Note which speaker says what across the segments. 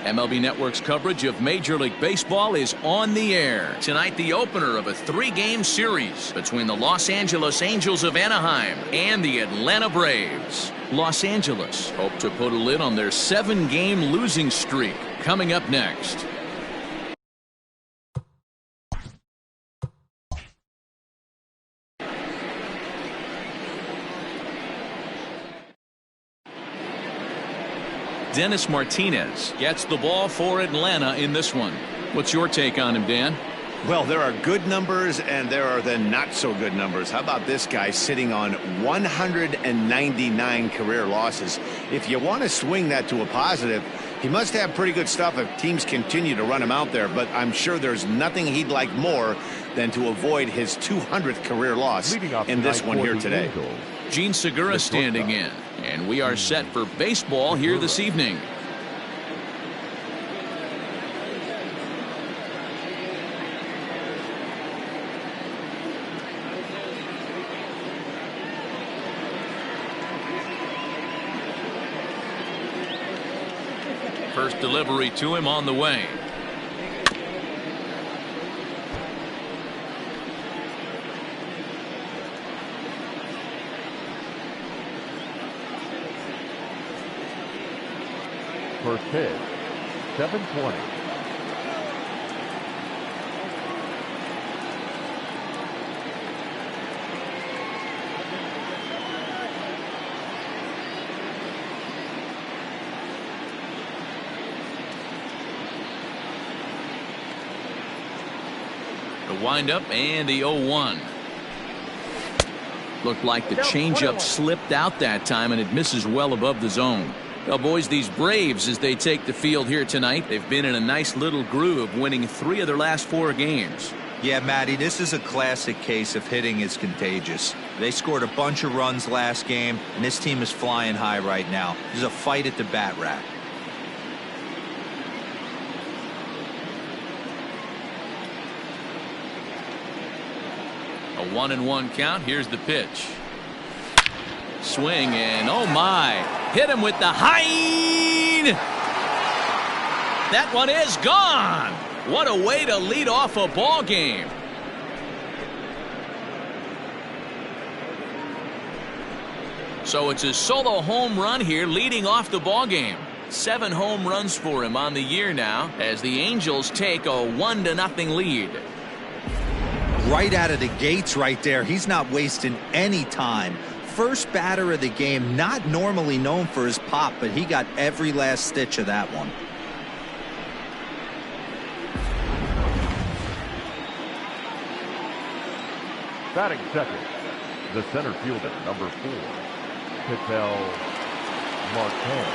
Speaker 1: MLB Network's coverage of Major League Baseball is on the air. Tonight, the opener of a 3-game series between the Los Angeles Angels of Anaheim and the Atlanta Braves. Los Angeles hope to put a lid on their 7-game losing streak. Coming up next. Dennis Martinez gets the ball for Atlanta in this one. What's your take on him, Dan?
Speaker 2: Well, there are good numbers and there are the not so good numbers. How about this guy sitting on 199 career losses? If you want to swing that to a positive, he must have pretty good stuff if teams continue to run him out there, but I'm sure there's nothing he'd like more than to avoid his 200th career loss in this one here today.
Speaker 1: Gene Segura standing in, and we are set for baseball here this evening. First delivery to him on the way.
Speaker 3: First pitch, 720.
Speaker 1: The windup and the 0-1. Looked like the changeup slipped out that time, and it misses well above the zone. Well, boys, these Braves, as they take the field here tonight, they've been in a nice little groove, winning 3 of their last 4 games.
Speaker 4: Yeah, Matty, this is a classic case of hitting is contagious. They scored a bunch of runs last game, and this team is flying high right now. There's a fight at the bat rack.
Speaker 1: A 1-1 count. Here's the pitch. Swing, and oh my, hit him with the hind. That one is gone. What a way to lead off a ball game. So it's a solo home run here leading off the ball game. 7 home runs for him on the year now as the Angels take a 1-0 lead.
Speaker 4: Right out of the gates right there. He's not wasting any time. First batter of the game, not normally known for his pop, but he got every last stitch of that one.
Speaker 3: Batting second, the center fielder, number 4, Ketel Marte.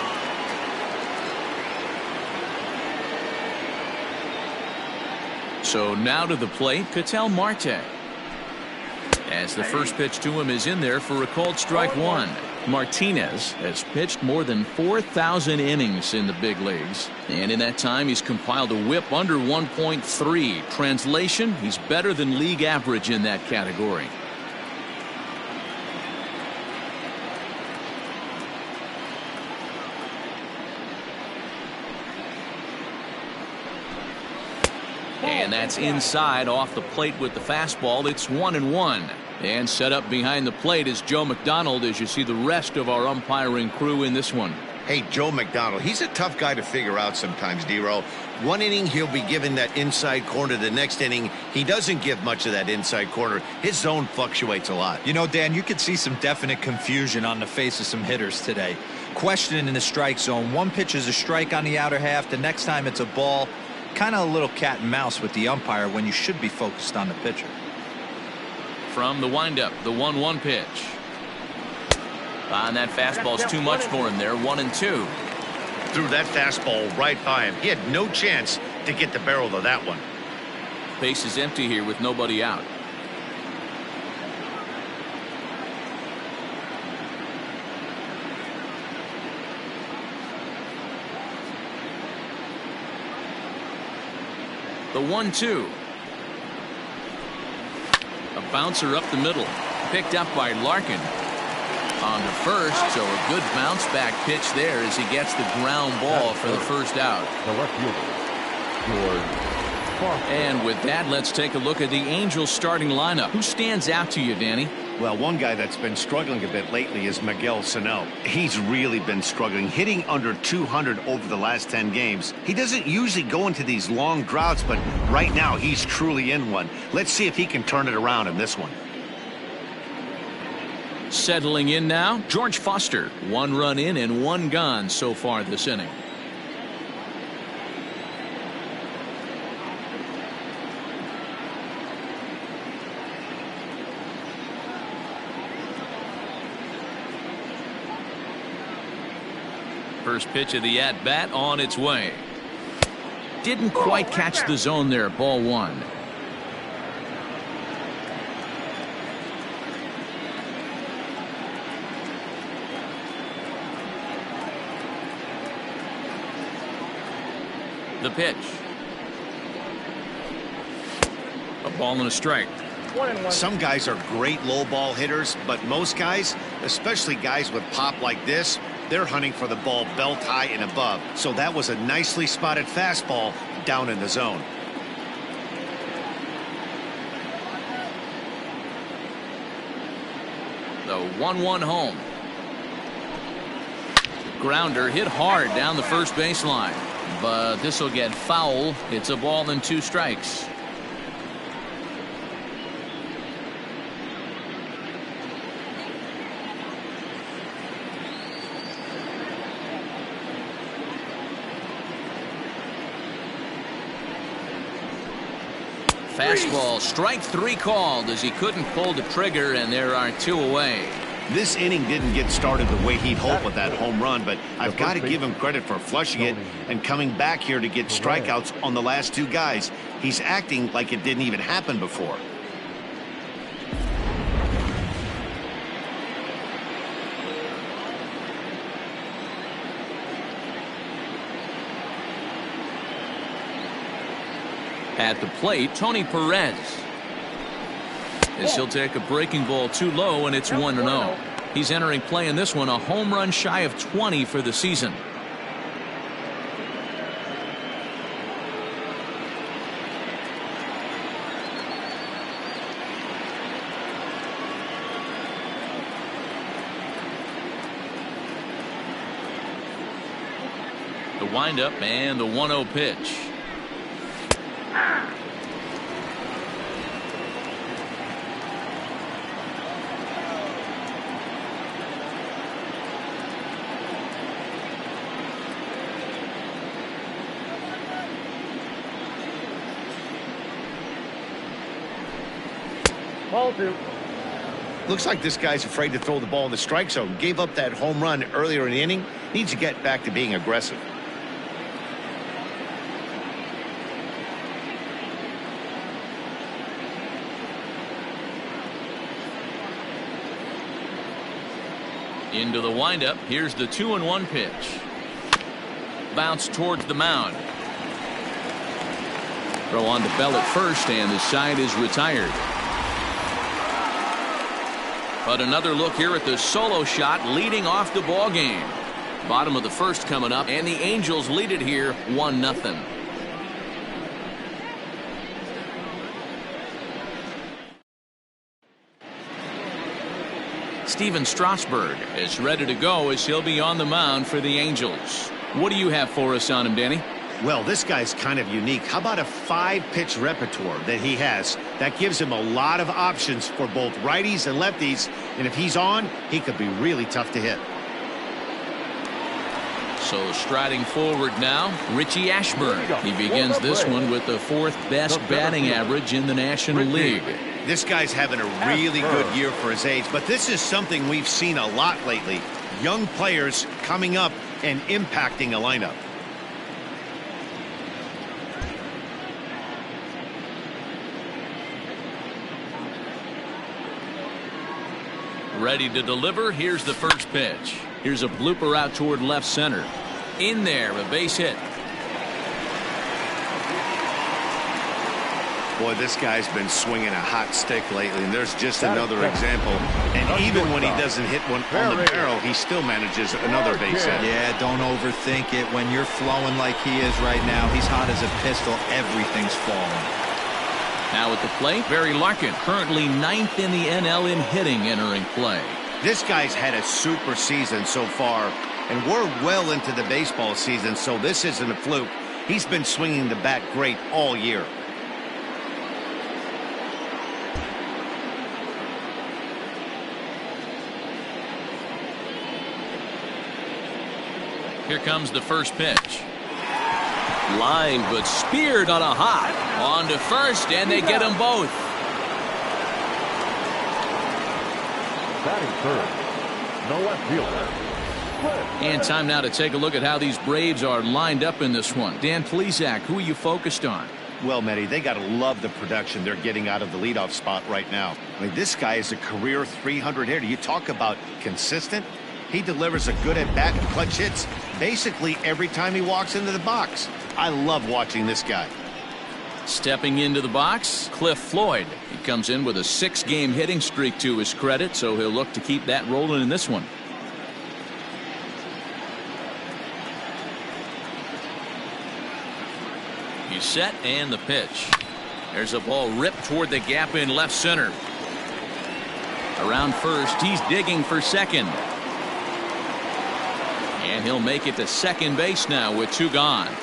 Speaker 1: So now to the plate, Ketel Marte. As the first pitch to him is in there for a called strike 1. Martinez has pitched more than 4,000 innings in the big leagues, and in that time he's compiled a whip under 1.3. Translation, he's better than league average in that category. And that's inside off the plate with the fastball. It's 1-1. And set up behind the plate is Joe McDonald as you see the rest of our umpiring crew in this one.
Speaker 2: Hey, Joe McDonald, he's a tough guy to figure out sometimes, D-Row. One inning, he'll be given that inside corner. The next inning, he doesn't give much of that inside corner. His zone fluctuates a lot.
Speaker 4: You know, Dan, you could see some definite confusion on the face of some hitters today. Questioning in the strike zone. One pitch is a strike on the outer half. The next time it's a ball. Kind of a little cat and mouse with the umpire when you should be focused on the pitcher.
Speaker 1: From the windup, the 1-1 pitch. And that fastball's too much for him there. 1-2.
Speaker 2: Threw that fastball right by him. He had no chance to get the barrel of that one.
Speaker 1: Base is empty here with nobody out. The 1-2. A bouncer up the middle, picked up by Larkin. On to first, so a good bounce back pitch there as he gets the ground ball for the first out.
Speaker 3: The left fielder, George.
Speaker 1: And with that, let's take a look at the Angels starting lineup. Who stands out to you, Danny?
Speaker 2: Well, one guy that's been struggling a bit lately is Miguel Sano. He's really been struggling, hitting under 200 over the last 10 games. He doesn't usually go into these long droughts, but right now he's truly in one. Let's see if he can turn it around in this one.
Speaker 1: Settling in now, George Foster. 1 run in and 1 gone so far this inning. First pitch of the at-bat on its way. Didn't quite catch the zone there. Ball 1. The pitch. A ball and a strike.
Speaker 2: Some guys are great low ball hitters, but most guys, especially guys with pop like this, they're hunting for the ball belt high and above. So that was a nicely spotted fastball down in the zone.
Speaker 1: The 1-1 home. Grounder hit hard down the first baseline, but this will get foul. It's a ball and 2 strikes. Fastball, strike 3 called as he couldn't pull the trigger, and there are 2 away.
Speaker 2: This inning didn't get started the way he'd hoped with that home run, but I've got to give him credit for flushing it and coming back here to get strikeouts on the last 2 guys. He's acting like it didn't even happen before.
Speaker 1: At the plate, Tony Perez. As he'll take a breaking ball too low, and it's 1-0. He's entering play in this one, a home run shy of 20 for the season. The windup and the 1-0 pitch.
Speaker 3: Ball 2.
Speaker 2: Looks like this guy's afraid to throw the ball in the strike zone. Gave up that home run earlier in the inning. Needs to get back to being aggressive.
Speaker 1: Into the windup. Here's the 2-1 pitch. Bounce towards the mound. Throw on to Bell at first, and the side is retired. But another look here at the solo shot leading off the ball game. Bottom of the first coming up, and the Angels lead it here 1-0. Steven Strasburg is ready to go as he'll be on the mound for the Angels. What do you have for us on him, Danny?
Speaker 2: Well, this guy's kind of unique. How about a 5-pitch repertoire that he has? That gives him a lot of options for both righties and lefties. And if he's on, he could be really tough to hit.
Speaker 1: So striding forward now, Richie Ashburn. He begins this one with the 4th best batting average in the National League.
Speaker 2: This guy's having a really good year for his age, but this is something we've seen a lot lately. Young players coming up and impacting a lineup.
Speaker 1: Ready to deliver. Here's the first pitch. Here's a blooper out toward left center. In there, a base hit.
Speaker 2: Boy, this guy's been swinging a hot stick lately, and there's just another example. And even when he doesn't hit one on the barrel, he still manages another base hit.
Speaker 4: Yeah, don't overthink it. When you're flowing like he is right now, he's hot as a pistol. Everything's falling.
Speaker 1: Now at the plate, Barry Larkin, currently 9th in the NL in hitting, entering play.
Speaker 2: This guy's had a super season so far, and we're well into the baseball season, so this isn't a fluke. He's been swinging the bat great all year.
Speaker 1: Here comes the first pitch. Lined but speared on a hop. On to first, and they get them both.
Speaker 3: Batting third, the left fielder.
Speaker 1: And time now to take a look at how these Braves are lined up in this one. Dan Plesac, who are you focused on?
Speaker 2: Well, Matty, they got to love the production they're getting out of the leadoff spot right now. I mean, this guy is a career 300 hitter. You talk about consistent. He delivers a good at-bat and clutch hits basically every time he walks into the box. I love watching this guy.
Speaker 1: Stepping into the box, Cliff Floyd. He comes in with a 6-game hitting streak to his credit, so he'll look to keep that rolling in this one. He's set, and the pitch. There's a ball ripped toward the gap in left center. Around first, he's digging for second. And he'll make it to second base now with 2 gone.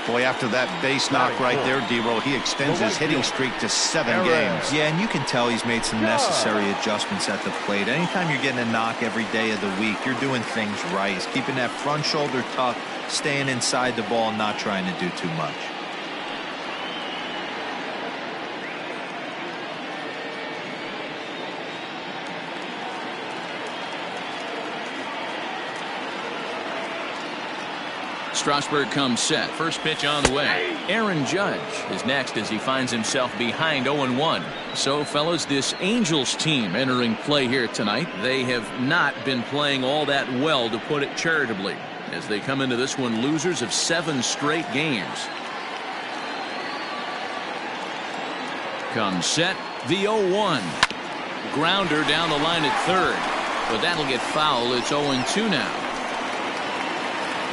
Speaker 2: Boy, after that base knock right there, D-Roll, he extends his hitting streak to 7 games.
Speaker 4: Yeah, and you can tell he's made some necessary adjustments at the plate. Anytime you're getting a knock every day of the week, you're doing things right. He's keeping that front shoulder tucked, staying inside the ball, and not trying to do too much.
Speaker 1: Strasburg comes set. First pitch on the way. Aaron Judge is next as he finds himself behind 0-1. So, fellas, this Angels team entering play here tonight, they have not been playing all that well, to put it charitably, as they come into this one losers of 7 straight games. Comes set. The 0-1. Grounder down the line at third, but that'll get foul. It's 0-2 now.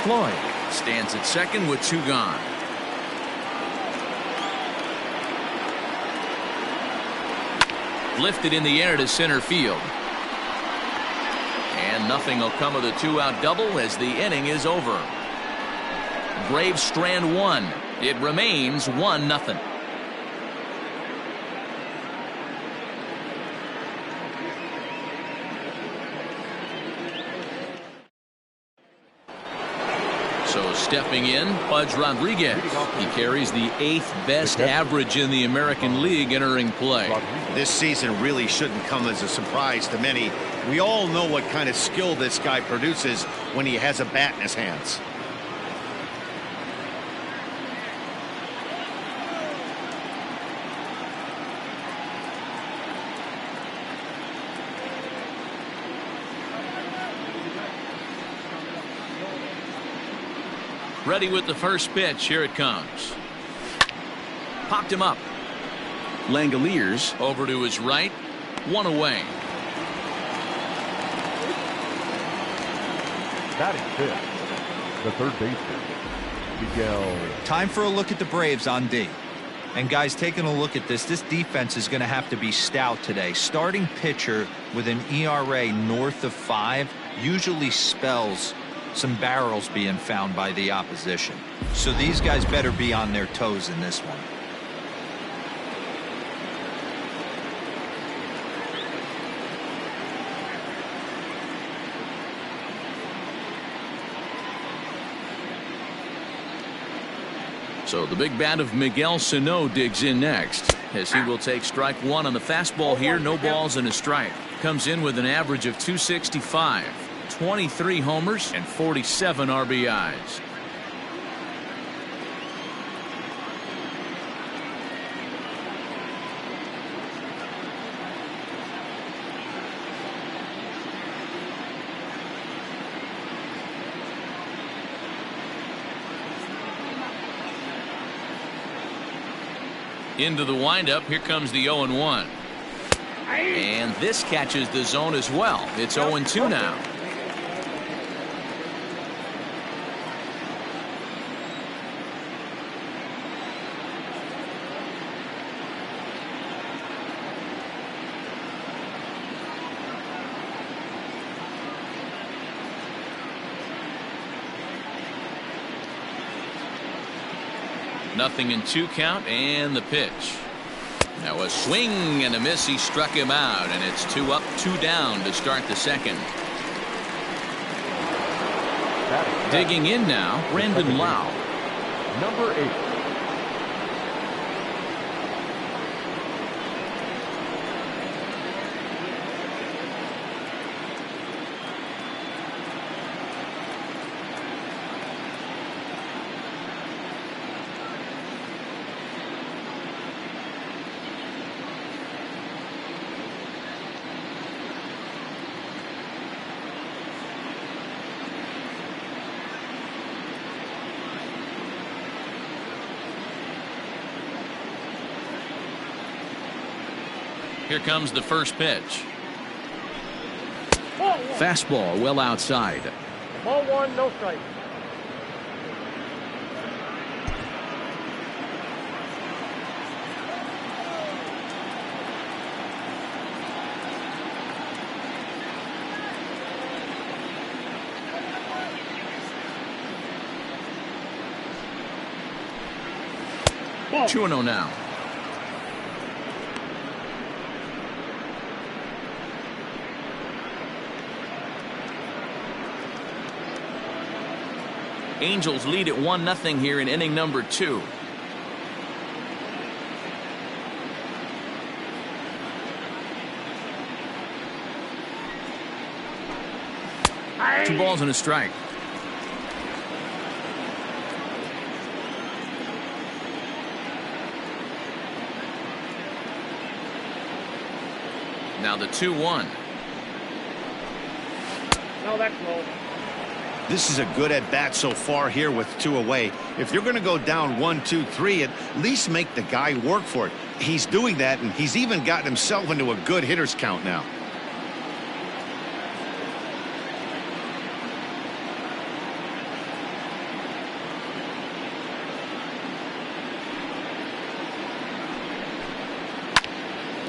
Speaker 1: Floyd stands at second with 2 gone. Lifted in the air to center field. And nothing will come of the 2-out double as the inning is over. Braves strand 1. It remains 1-0. So stepping in, Pudge Rodriguez. He carries the 8th best average in the American League entering play.
Speaker 2: This season really shouldn't come as a surprise to many. We all know what kind of skill this guy produces when he has a bat in his hands.
Speaker 1: Ready with the first pitch. Here it comes. Popped him up. Langoliers over to his right. 1 away.
Speaker 3: Batting fifth, the third baseman, Miguel.
Speaker 4: Time for a look at the Braves on D. And guys, taking a look at this defense is going to have to be stout today. Starting pitcher with an ERA north of 5 usually spells some barrels being found by the opposition. So these guys better be on their toes in this one.
Speaker 1: So the big bat of Miguel Sano digs in next, as he will take strike 1 on the fastball here. No balls and a strike. Comes in with an average of .265. 23 homers and 47 RBIs. Into the windup. Here comes the 0-1. And this catches the zone as well. It's 0-2 now. Nothing in 2 count, and the pitch. Now a swing and a miss. He struck him out, and it's 2 up, 2 down to start the second. Digging in now, Brandon Lau.
Speaker 3: Number 8.
Speaker 1: Here comes the first pitch. Fastball well outside.
Speaker 5: Ball 1, no strike.
Speaker 1: Ball. 2-0 now. Angels lead at 1-0 here in inning number 2. Two balls and a strike. Now the 2-1.
Speaker 5: No, that's low.
Speaker 2: This is a good at bat so far here with 2 away. If you're going to go down 1, 2, 3, at least make the guy work for it. He's doing that, and he's even gotten himself into a good hitter's count now.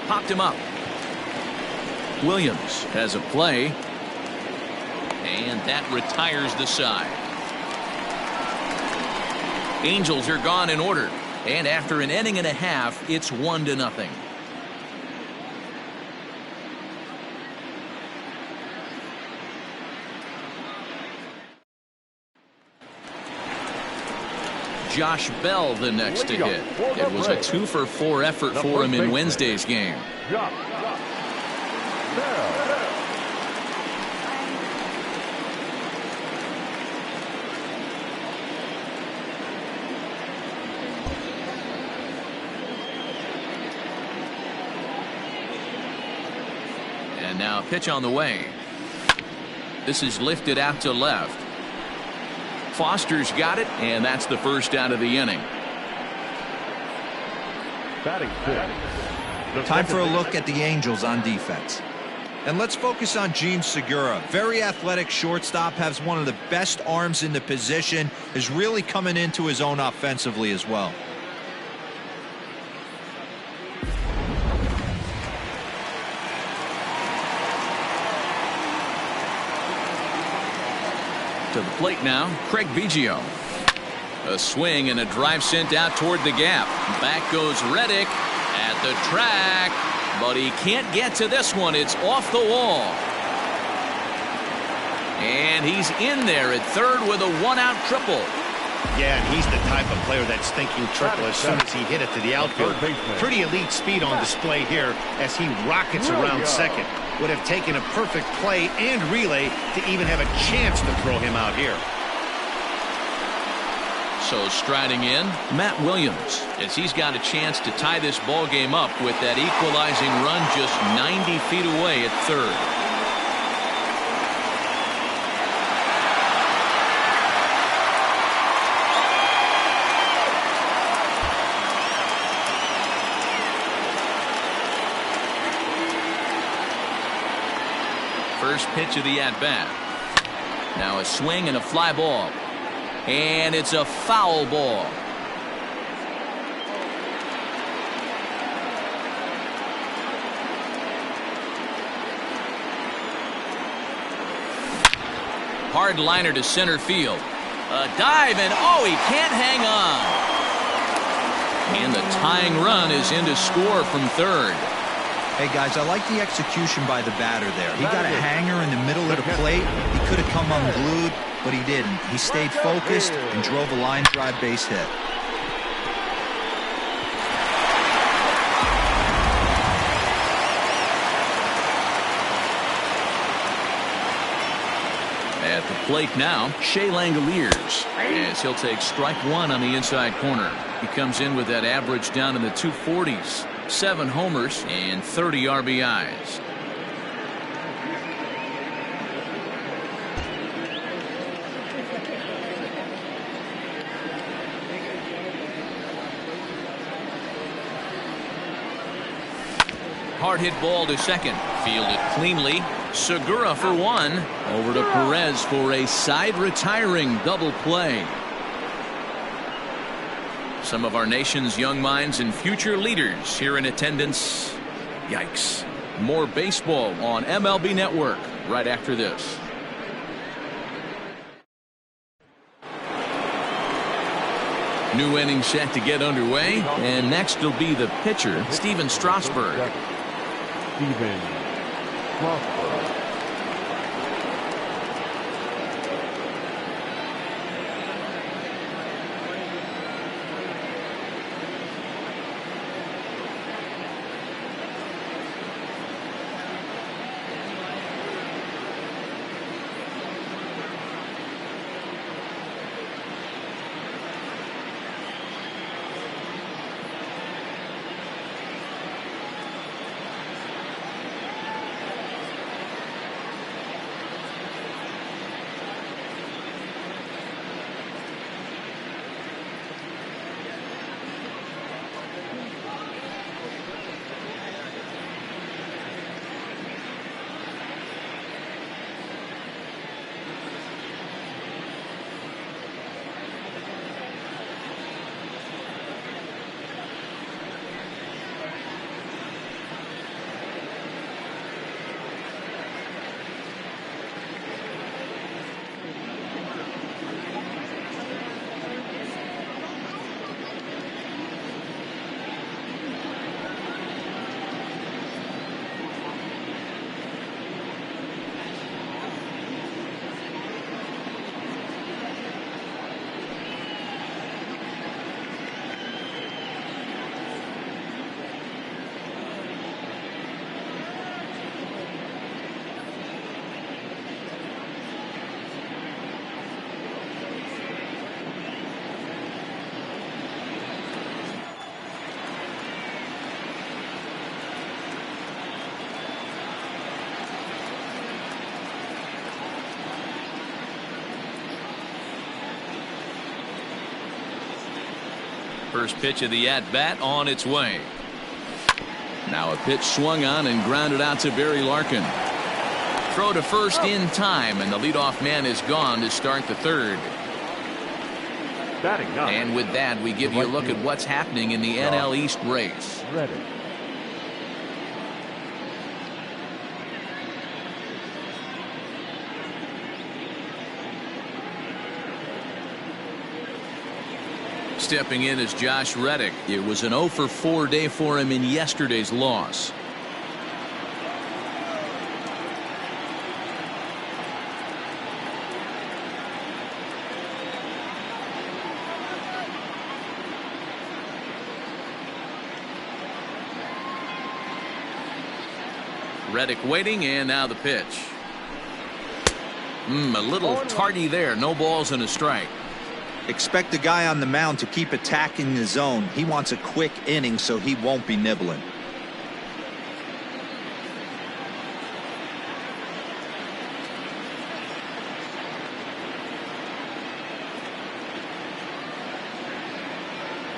Speaker 1: Popped him up. Williams has a play. And that retires the side. Angels are gone in order. And after an inning and a half, it's 1-0. Josh Bell the next to hit. It was a 2-for-4 effort for him in Wednesday's game. And now a pitch on the way. This is lifted out to left. Foster's got it, and that's the first out of the inning.
Speaker 4: Time for a look at the Angels on defense. And let's focus on Gene Segura. Very athletic shortstop, has one of the best arms in the position, is really coming into his own offensively as well.
Speaker 1: To the plate now, Craig Biggio. A swing and a drive sent out toward the gap. Back goes Reddick at the track, but he can't get to this one. It's off the wall. And he's in there at third with a 1-out triple.
Speaker 2: Yeah, and he's the type of player that's thinking triple as soon as he hit it to the outfield. Pretty elite speed on display here as he rockets around second. Would have taken a perfect play and relay to even have a chance to throw him out here.
Speaker 1: So striding in, Matt Williams, as he's got a chance to tie this ball game up with that equalizing run just 90 feet away at third. First pitch of the at-bat. Now a swing and a fly ball. And it's a foul ball. Hard liner to center field. A dive, and oh, he can't hang on. And the tying run is in to score from third.
Speaker 4: Hey, guys, I like the execution by the batter there. He got a hanger in the middle of the plate. He could have come unglued, but he didn't. He stayed focused and drove a line drive base hit.
Speaker 1: At the plate now, Shea Langoliers, as he'll take strike one on the inside corner. He comes in with that average down in the 240s, 7 homers and 30 RBIs. Hard hit ball to second, fielded cleanly. Segura for one. Over to Perez for a side retiring double play. Some of our nation's young minds and future leaders here in attendance. Yikes. More baseball on MLB Network right after this. New inning set to get underway, and next will be the pitcher, Steven Strasburg.
Speaker 3: Steven Strasburg.
Speaker 1: First pitch of the at-bat on its way. Now a pitch swung on and grounded out to Barry Larkin. Throw to first in time, and the leadoff man is gone to start the third. And with that, we give you a look at what's happening in the NL East race. Stepping in is Josh Reddick. It was an 0-for-4 day for him in yesterday's loss. Reddick waiting, and now the pitch. A little tardy there. No balls and a strike.
Speaker 4: Expect the guy on the mound to keep attacking the zone. He wants a quick inning, so he won't be nibbling.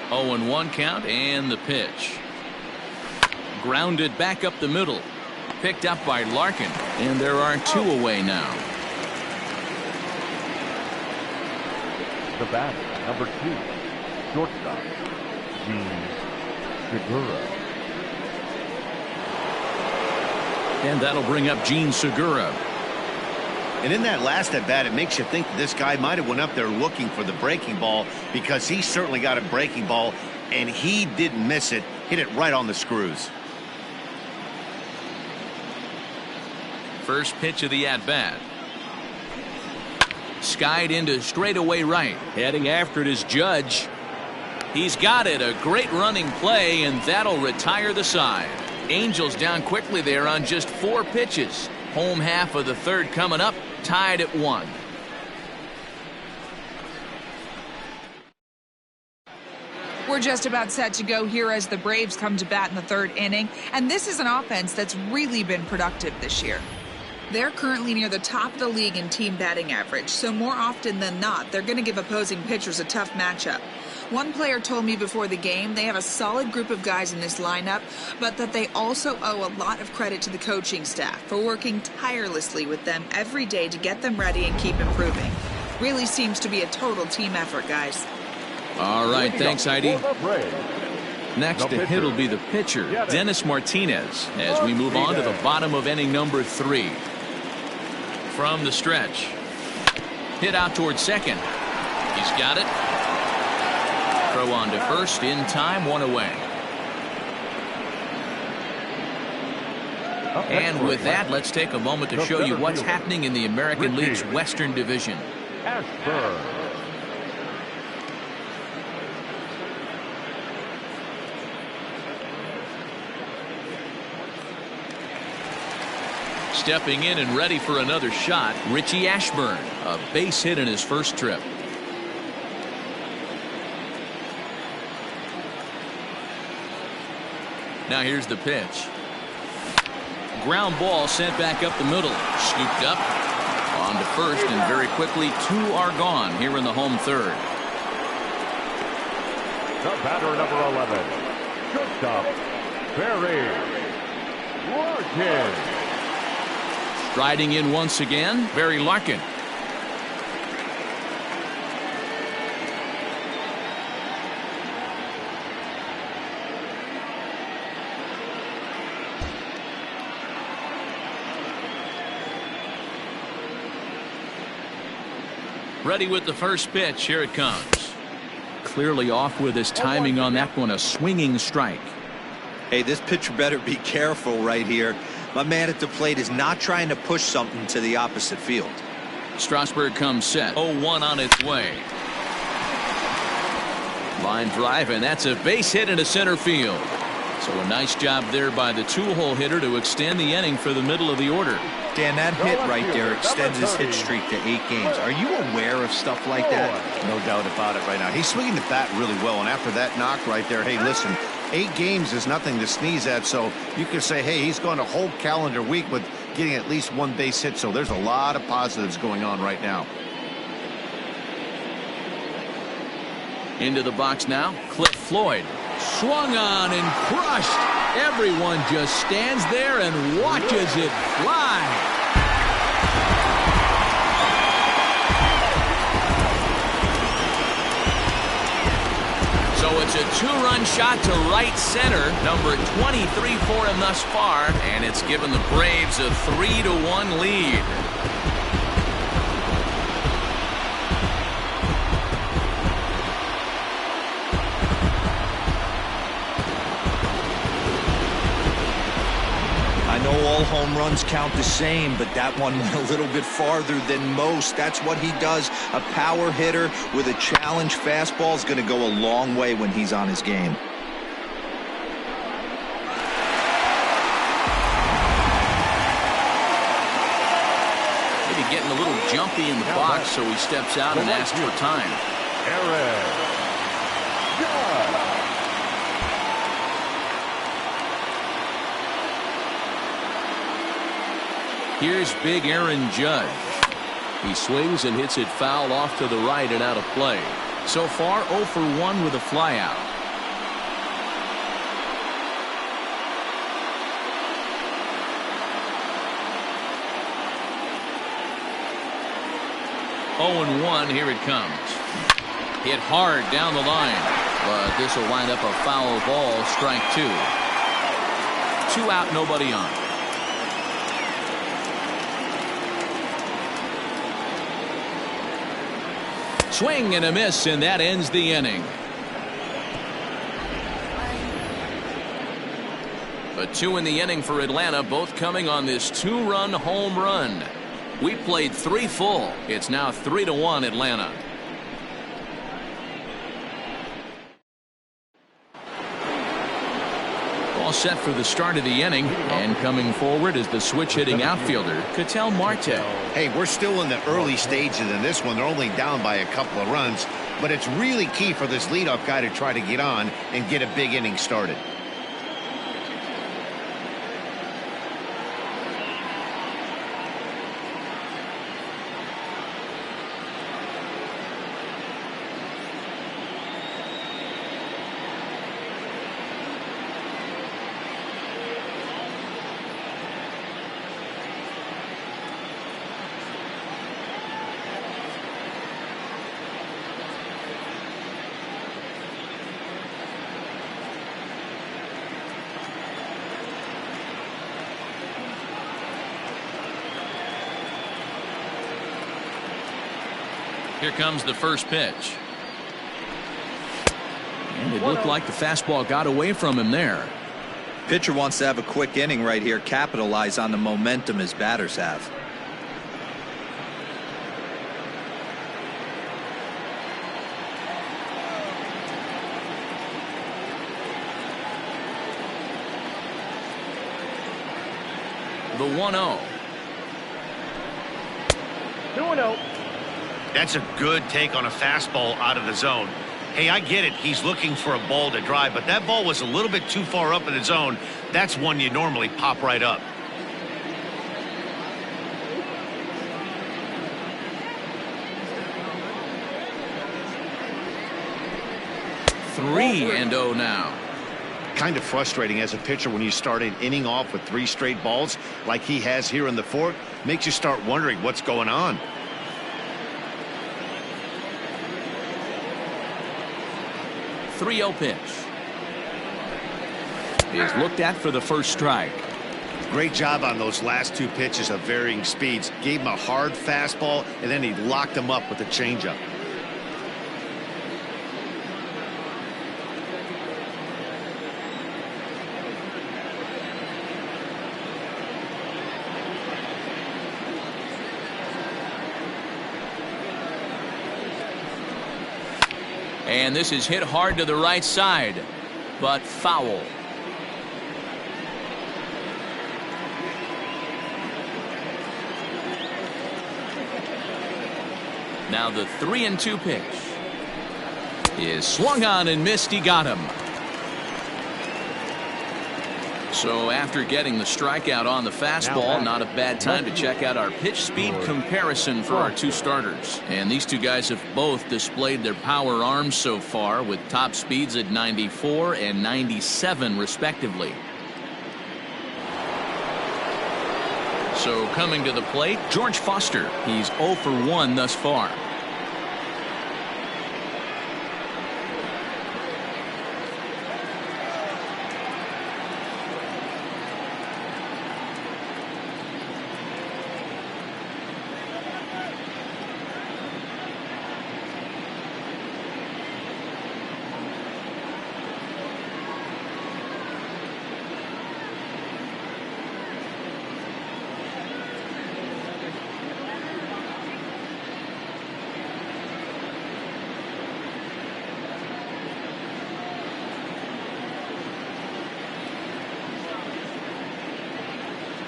Speaker 1: Oh, and 1 count, and the pitch. Grounded back up the middle. Picked up by Larkin. And there are 2 away now.
Speaker 3: The batter, number 2, shortstop, Gene Segura.
Speaker 1: And that'll bring up Gene Segura.
Speaker 2: And in that last at bat, it makes you think that this guy might have went up there looking for the breaking ball, because he certainly got a breaking ball, and he didn't miss it. Hit it right on the screws.
Speaker 1: First pitch of the at-bat. Skied into straightaway right. Heading after it is Judge. He's got it. A great running play, and that'll retire the side. Angels down quickly there on just 4 pitches. Home half of the third coming up, tied at 1.
Speaker 6: We're just about set to go here as the Braves come to bat in the 3rd inning, and this is an offense that's really been productive this year. They're currently near the top of the league in team batting average, so more often than not, they're going to give opposing pitchers a tough matchup. One player told me before the game they have a solid group of guys in this lineup, but that they also owe a lot of credit to the coaching staff for working tirelessly with them every day to get them ready and keep improving. Really seems to be a total team effort, guys.
Speaker 1: All right, thanks, Heidi. Next to hit will be the pitcher, Dennis Martinez, as we move on to the bottom of inning number 3. From the stretch. Hit out towards second. He's got it. Throw on to first in time, 1 away. And with that, let's take a moment to show you what's happening in the American League's Western Division. Stepping in and ready for another shot, Richie Ashburn, a base hit in his first trip. Now here's the pitch. Ground ball sent back up the middle. Scooped up. On to first, and very quickly 2 are gone here in the home 3rd.
Speaker 3: The batter, number 11, shortstop, Barry Larkin.
Speaker 1: Striding in once again, Barry Larkin. Ready with the first pitch. Here it comes. Clearly off with his timing on that one. A swinging strike.
Speaker 4: Hey, this pitcher better be careful right here. My man at the plate is not trying to push something to the opposite field.
Speaker 1: Strasburg comes set. 0-1 on its way. Line drive, and that's a base hit into center field. So a nice job there by the 2-hole hitter to extend the inning for the middle of the order.
Speaker 4: Dan, that hit right there extends his hit streak to 8 games. Are you aware of stuff like that?
Speaker 2: No doubt about it right now. He's swinging the bat really well, and after that knock right there, hey, listen, 8 games is nothing to sneeze at, so you can say, hey, he's going a whole calendar week with getting at least 1 base hit, so there's a lot of positives going on right now.
Speaker 1: Into the box now, Cliff Floyd. Swung on and crushed. Everyone just stands there and watches it fly. So it's a 2-run shot to right center, number 23 for him thus far, and it's given the Braves a 3-1 lead.
Speaker 4: All home runs count the same, but that one went a little bit farther than most. That's what he does. A power hitter with a challenge fastball is going to go a long way when he's on his game.
Speaker 1: Maybe getting a little jumpy in the box, so he steps out and asks for time. Here's big Aaron Judge. He swings and hits it foul off to the right and out of play. So far 0 for 1 with a flyout. 0-1, here it comes. Hit hard down the line, but this will wind up a foul ball, strike 2. 2 out, nobody on. Swing and a miss, and that ends the inning. A 2 in the inning for Atlanta, both coming on this 2-run home run. We played 3 full. It's now 3-1 Atlanta. All set for the start of the inning, and coming forward is the switch-hitting outfielder, Ketel Marte.
Speaker 2: Hey, we're still in the early stages in this one. They're only down by a couple of runs, but it's really key for this leadoff guy to try to get on and get a big inning started.
Speaker 1: Here comes the first pitch. And it looked like the fastball got away from him there.
Speaker 4: Pitcher wants to have a quick inning right here, capitalize on the momentum his batters have.
Speaker 1: The 1-0.
Speaker 5: 2-0.
Speaker 2: That's a good take on a fastball out of the zone. Hey, I get it. He's looking for a ball to drive, but that ball was a little bit too far up in the zone. That's one you normally pop right up.
Speaker 1: Three and 0 now.
Speaker 2: Kind of frustrating as a pitcher when you start an inning off with 3 straight balls like he has here in the 4th. Makes you start wondering what's going on.
Speaker 1: 3-0 pitch is looked at for the first strike.
Speaker 2: Great job on those last 2 pitches of varying speeds. Gave him a hard fastball, and then he locked him up with a changeup.
Speaker 1: And this is hit hard to the right side, but foul. Now the 3-2 pitch is swung on and missed. He got him. So after getting the strikeout on the fastball, not a bad time to check out our pitch speed comparison for our 2 starters. And these 2 guys have both displayed their power arms so far, with top speeds at 94 and 97 respectively. So coming to the plate, George Foster. He's 0 for 1 thus far.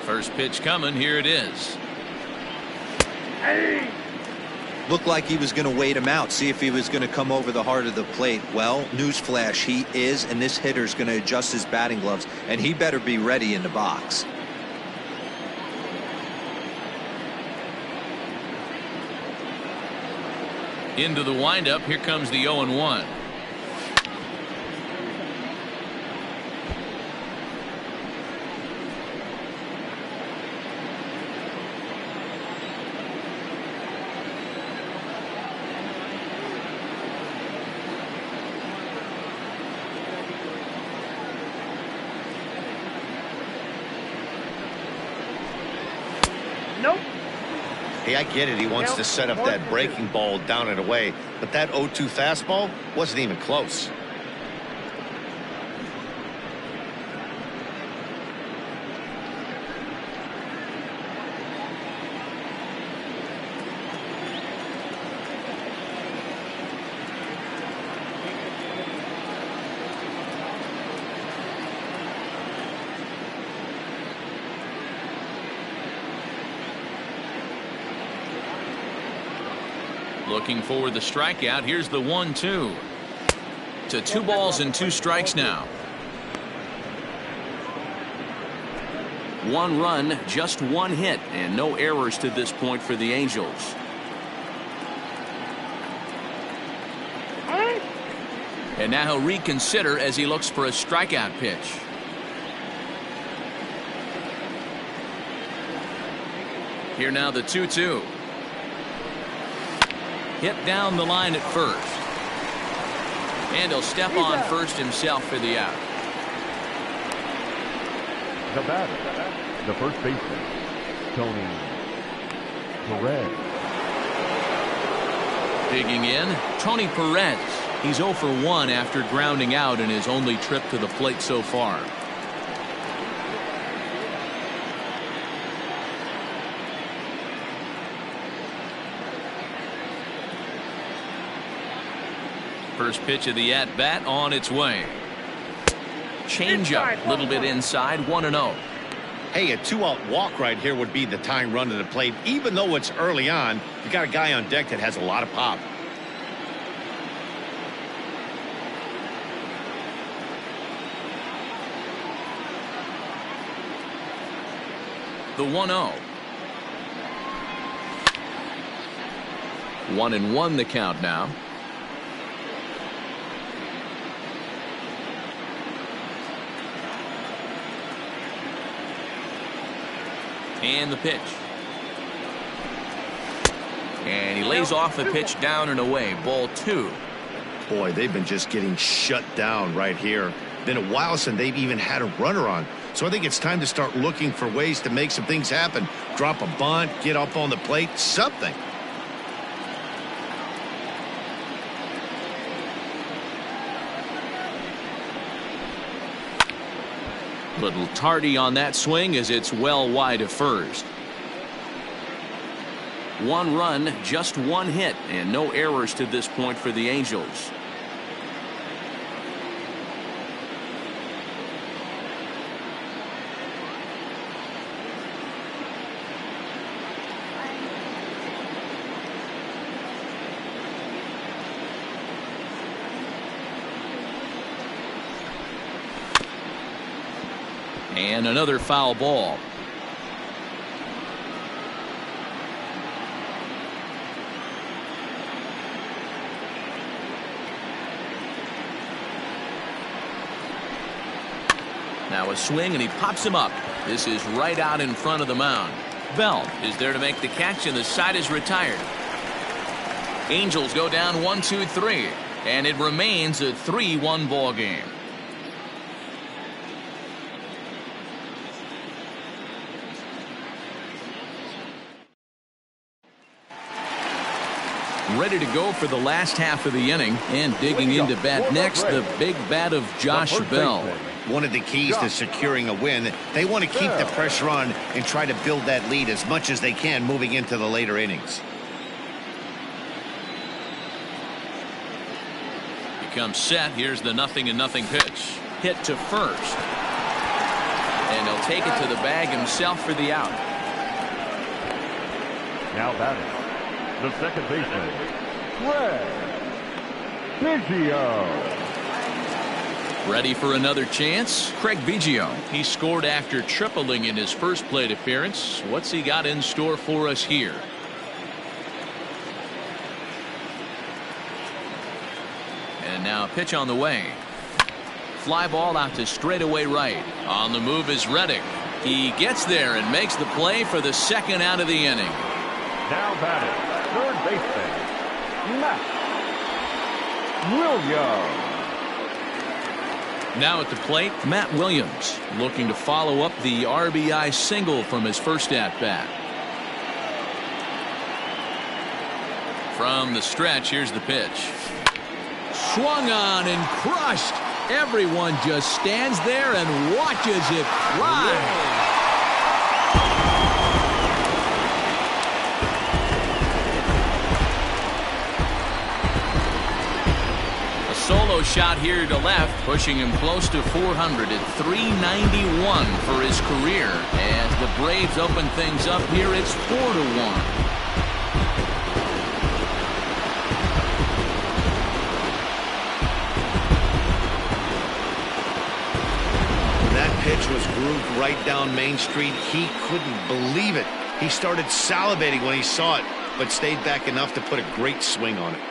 Speaker 1: First pitch coming. Here it is.
Speaker 5: Hey.
Speaker 4: Looked like he was going to wait him out, see if he was going to come over the heart of the plate. Well, newsflash, he is, and this hitter's going to adjust his batting gloves, and he better be ready in the box.
Speaker 1: Into the windup. Here comes the 0-1.
Speaker 5: Nope.
Speaker 2: Hey, I get it. He wants to set up that breaking ball down and away, but that 0-2 fastball wasn't even close.
Speaker 1: Looking for the strikeout. Here's the 1-2. To 2 balls and 2 strikes now. 1 run, just 1 hit, and no errors to this point for the Angels. And now he'll reconsider as he looks for a strikeout pitch. Here now the 2-2. Hit down the line at first. And he'll step on first himself for the out.
Speaker 3: The batter, the first baseman, Tony Perez.
Speaker 1: Digging in, Tony Perez. He's 0 for 1 after grounding out in his only trip to the plate so far. First pitch of the at-bat on its way. Changeup, a little bit inside, 1-0.
Speaker 2: Hey, a 2-out walk right here would be the tying run to the plate. Even though it's early on, you got a guy on deck that has a lot of pop.
Speaker 1: The 1-0. 1-1 the count now. And the pitch. And he lays off the pitch down and away. Ball 2.
Speaker 2: Boy, they've been just getting shut down right here. Been a while since they've even had a runner on. So I think it's time to start looking for ways to make some things happen. Drop a bunt, get up on the plate, something.
Speaker 1: Little tardy on that swing as it's well wide of first. 1 run, just 1 hit, and no errors to this point for the Angels. And another foul ball. Now a swing and he pops him up. This is right out in front of the mound. Bell is there to make the catch and the side is retired. Angels go down 1-2-3 and it remains a 3-1 ball game. Ready to go for the last half of the inning, and digging into bat next, the big bat of Josh Bell.
Speaker 2: One of the keys to securing a win, they want to keep the pressure on and try to build that lead as much as they can moving into the later innings.
Speaker 1: He comes set. Here's the 0-0 pitch. Hit to first. And he'll take it to the bag himself for the out.
Speaker 3: Now batting, the second baseman, Craig Biggio.
Speaker 1: Ready for another chance? Craig Biggio. He scored after tripling in his first plate appearance. What's he got in store for us here? And now a pitch on the way. Fly ball out to straightaway right. On the move is Reddick. He gets there and makes the play for the second out of the inning.
Speaker 3: Now batting, third baseman, Matt Williams.
Speaker 1: Now at the plate, Matt Williams looking to follow up the RBI single from his first at bat. From the stretch, here's the pitch. Swung on and crushed. Everyone just stands there and watches it fly. Solo shot here to left, pushing him close to 400 at 391 for his career. As the Braves open things up here, it's 4-1.
Speaker 2: That pitch was grooved right down Main Street. He couldn't believe it. He started salivating when he saw it, but stayed back enough to put a great swing on it.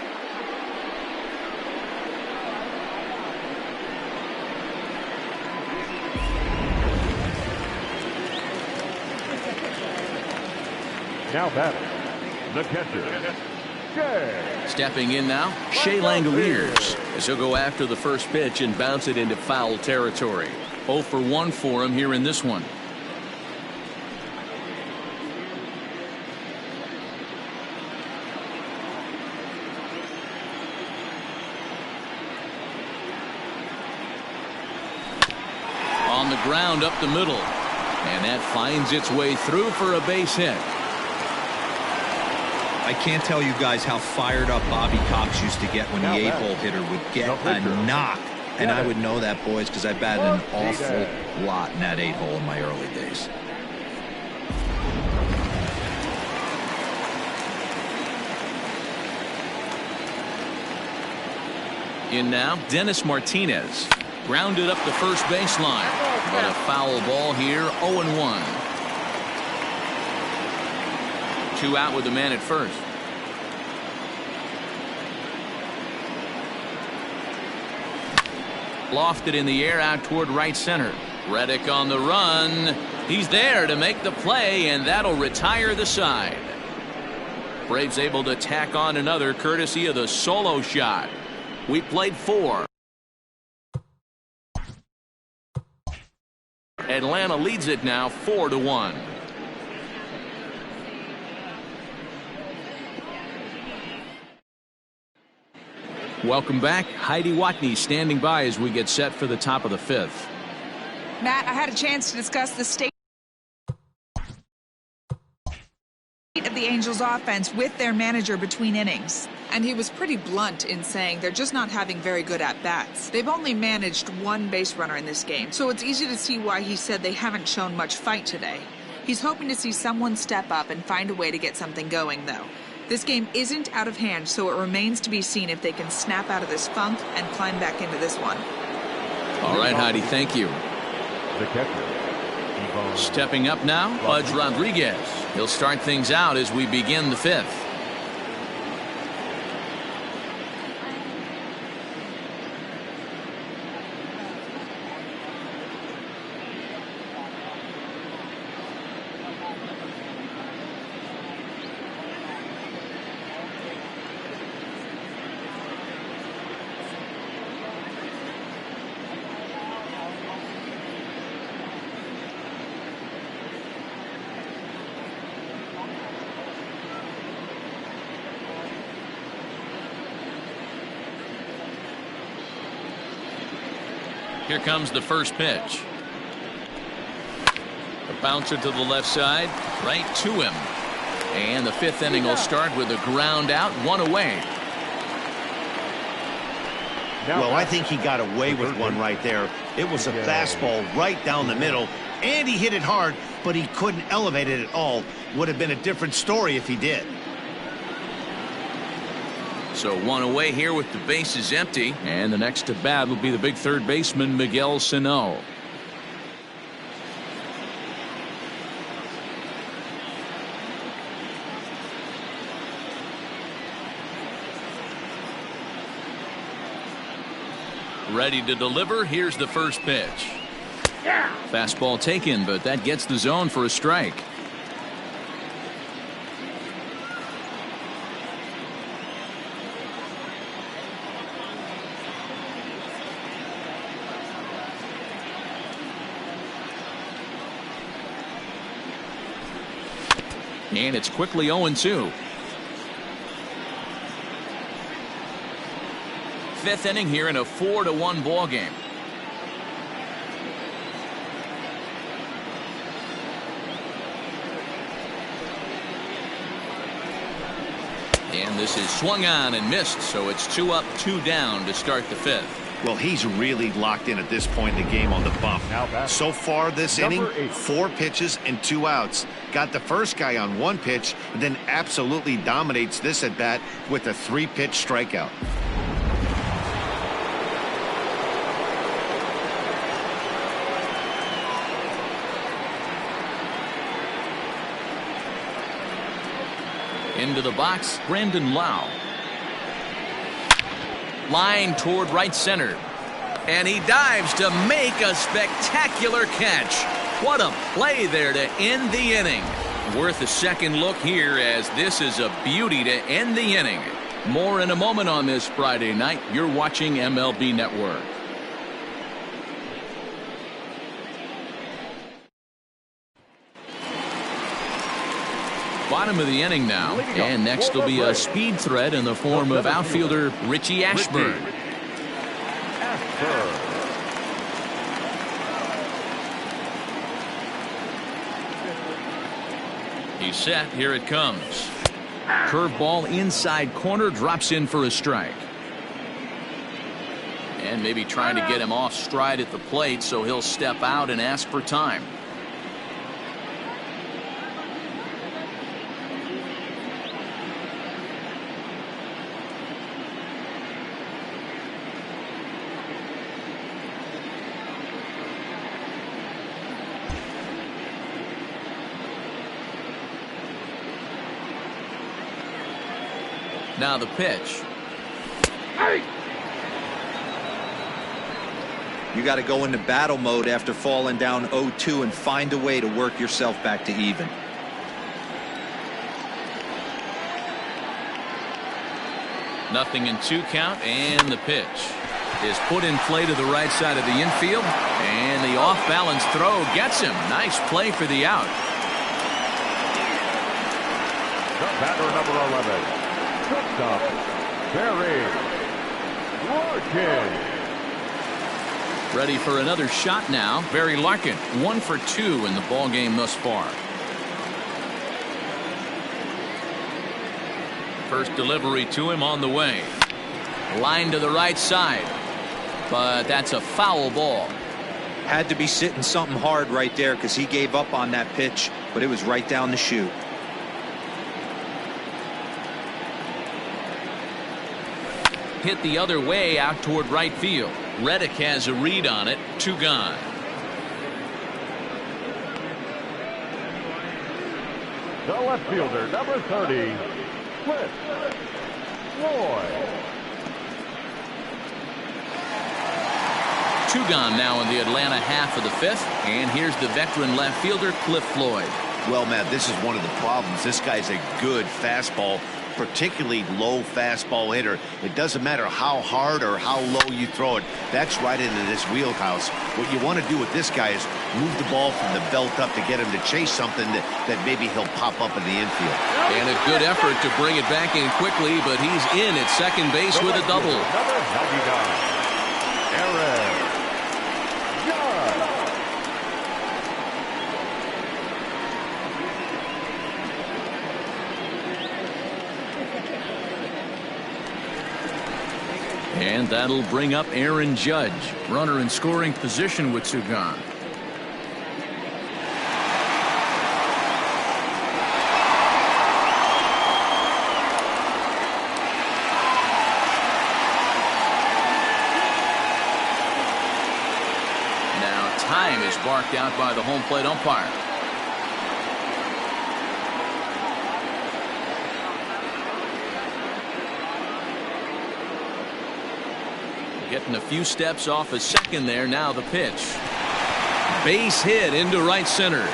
Speaker 3: Now batting, the catcher, Jay.
Speaker 1: Stepping in now, Shea Langoliers, as he'll go after the first pitch and bounce it into foul territory. 0 for 1 for him here in this one. On the ground up the middle. And that finds its way through for a base hit.
Speaker 4: I can't tell you guys how fired up Bobby Cox used to get when the 8-hole hitter would get a knock. And I would know that, boys, because I batted an awful lot in that 8-hole in my early days.
Speaker 1: In now, Dennis Martinez. Grounded up the first baseline. But a foul ball here, 0-1. 2 out with the man at first. Lofted in the air out toward right center. Reddick on the run. He's there to make the play, and that'll retire the side. Braves able to tack on another courtesy of the solo shot. We played 4. Atlanta leads it now 4-1. Welcome back. Heidi Watney standing by as we get set for the top of the 5th.
Speaker 6: Matt, I had a chance to discuss the state of the Angels offense with their manager between innings. And he was pretty blunt in saying they're just not having very good at-bats. They've only managed 1 base runner in this game, so it's easy to see why he said they haven't shown much fight today. He's hoping to see someone step up and find a way to get something going, though. This game isn't out of hand, so it remains to be seen if they can snap out of this funk and climb back into this one.
Speaker 1: All right, Heidi, thank you.
Speaker 3: The catcher,
Speaker 1: Stepping up now, Pudge Rodriguez. He'll start things out as we begin the 5th. Here comes the first pitch. A bouncer to the left side, right to him. And the 5th inning will start with a ground out, 1 away.
Speaker 2: Well, I think he got away with one right there. It was a fastball right down the middle, and he hit it hard, but he couldn't elevate it at all. Would have been a different story if he did.
Speaker 1: So 1 away here with the bases empty. And the next to bat will be the big third baseman, Miguel Sano. Ready to deliver. Here's the first pitch. Fastball taken, but that gets the zone for a strike. And it's quickly 0-2. fifth inning here in a 4-1 ball game. And this is swung on and missed, so it's 2 up, 2 down to start the fifth.
Speaker 2: Well, he's really locked in at this point in the game on the bump. So far this inning, 4 pitches and 2 outs. Got the first guy on 1 pitch, and then absolutely dominates this at bat with a 3-pitch strikeout.
Speaker 1: Into the box, Brandon Lau. Line toward right center. And he dives to make a spectacular catch. What a play there to end the inning. Worth a second look here, as this is a beauty to end the inning. More in a moment on this Friday night. You're watching MLB Network. Bottom of the inning now, and next will be a speed threat in the form of outfielder Richie Ashburn. He's set. Here it comes. Curveball inside corner, drops in for a strike. And maybe trying to get him off stride at the plate, so he'll step out and ask for time. Now the pitch.
Speaker 4: You got to go into battle mode after falling down 0-2 and find a way to work yourself back to even.
Speaker 1: Nothing in 2 count, and the pitch is put in play to the right side of the infield, and the off-balance throw gets him. Nice play for the out.
Speaker 3: The batter, number 11. Shortstop, Barry Larkin.
Speaker 1: Ready for another shot now. Barry Larkin, 1 for 2 in the ball game thus far. First delivery to him on the way. Line to the right side, but that's a foul ball.
Speaker 4: Had to be sitting something hard right there, because he gave up on that pitch, but it was right down the chute.
Speaker 1: Hit the other way out toward right field. Reddick has a read on it. 2 gone.
Speaker 3: The left fielder, number 30, Cliff Floyd.
Speaker 1: 2 gone now in the Atlanta half of the fifth. And here's the veteran left fielder, Cliff Floyd.
Speaker 2: Well, Matt, this is one of the problems. This guy's a good fastball, particularly low fastball hitter. It doesn't matter how hard or how low you throw it. That's right into this wheelhouse. What you want to do with this guy is move the ball from the belt up to get him to chase something that maybe he'll pop up in the infield.
Speaker 1: And a good effort to bring it back in quickly, but he's in at second base with a double.
Speaker 3: Another healthy guy, Aaron Judge.
Speaker 1: And that'll bring up Aaron Judge. Runner in scoring position with 2 gone. Now time is barked out by the home plate umpire. Getting a few steps off a second there. Now the pitch. Base hit into right center.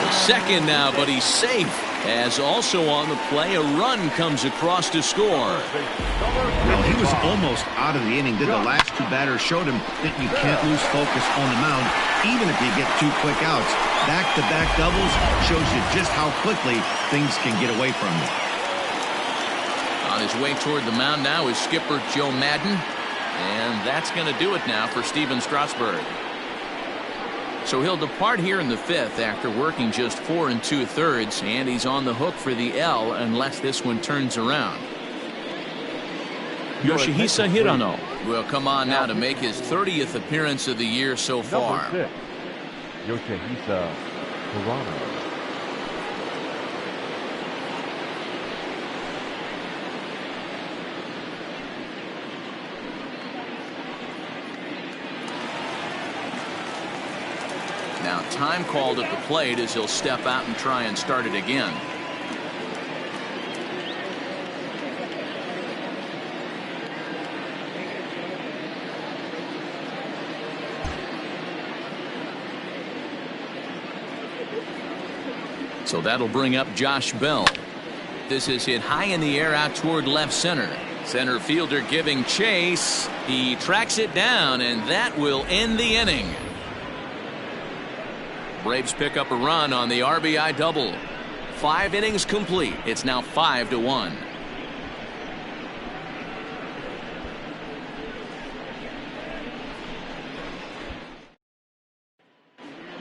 Speaker 1: To second now, but he's safe. As also on the play, a run comes across to score.
Speaker 2: Well, he was almost out of the inning. Did the last 2 batters showed him that you can't lose focus on the mound, even if you get 2 quick outs. Back-to-back doubles shows you just how quickly things can get away from you.
Speaker 1: On his way toward the mound now is skipper Joe Madden. And that's going to do it now for Steven Strasburg. So he'll depart here in the 5th after working just 4 2/3, and he's on the hook for the L unless this one turns around. Yoshihisa Hirano will come on now to make his 30th appearance of the year so far.
Speaker 3: Number 6, Yoshihisa Hirano.
Speaker 1: Now time called at the plate as he'll step out and try and start it again. So that'll bring up Josh Bell. This is hit high in the air out toward left center. Center fielder giving chase. He tracks it down, and that will end the inning. Braves pick up a run on the RBI double. 5 innings complete. It's now 5-1.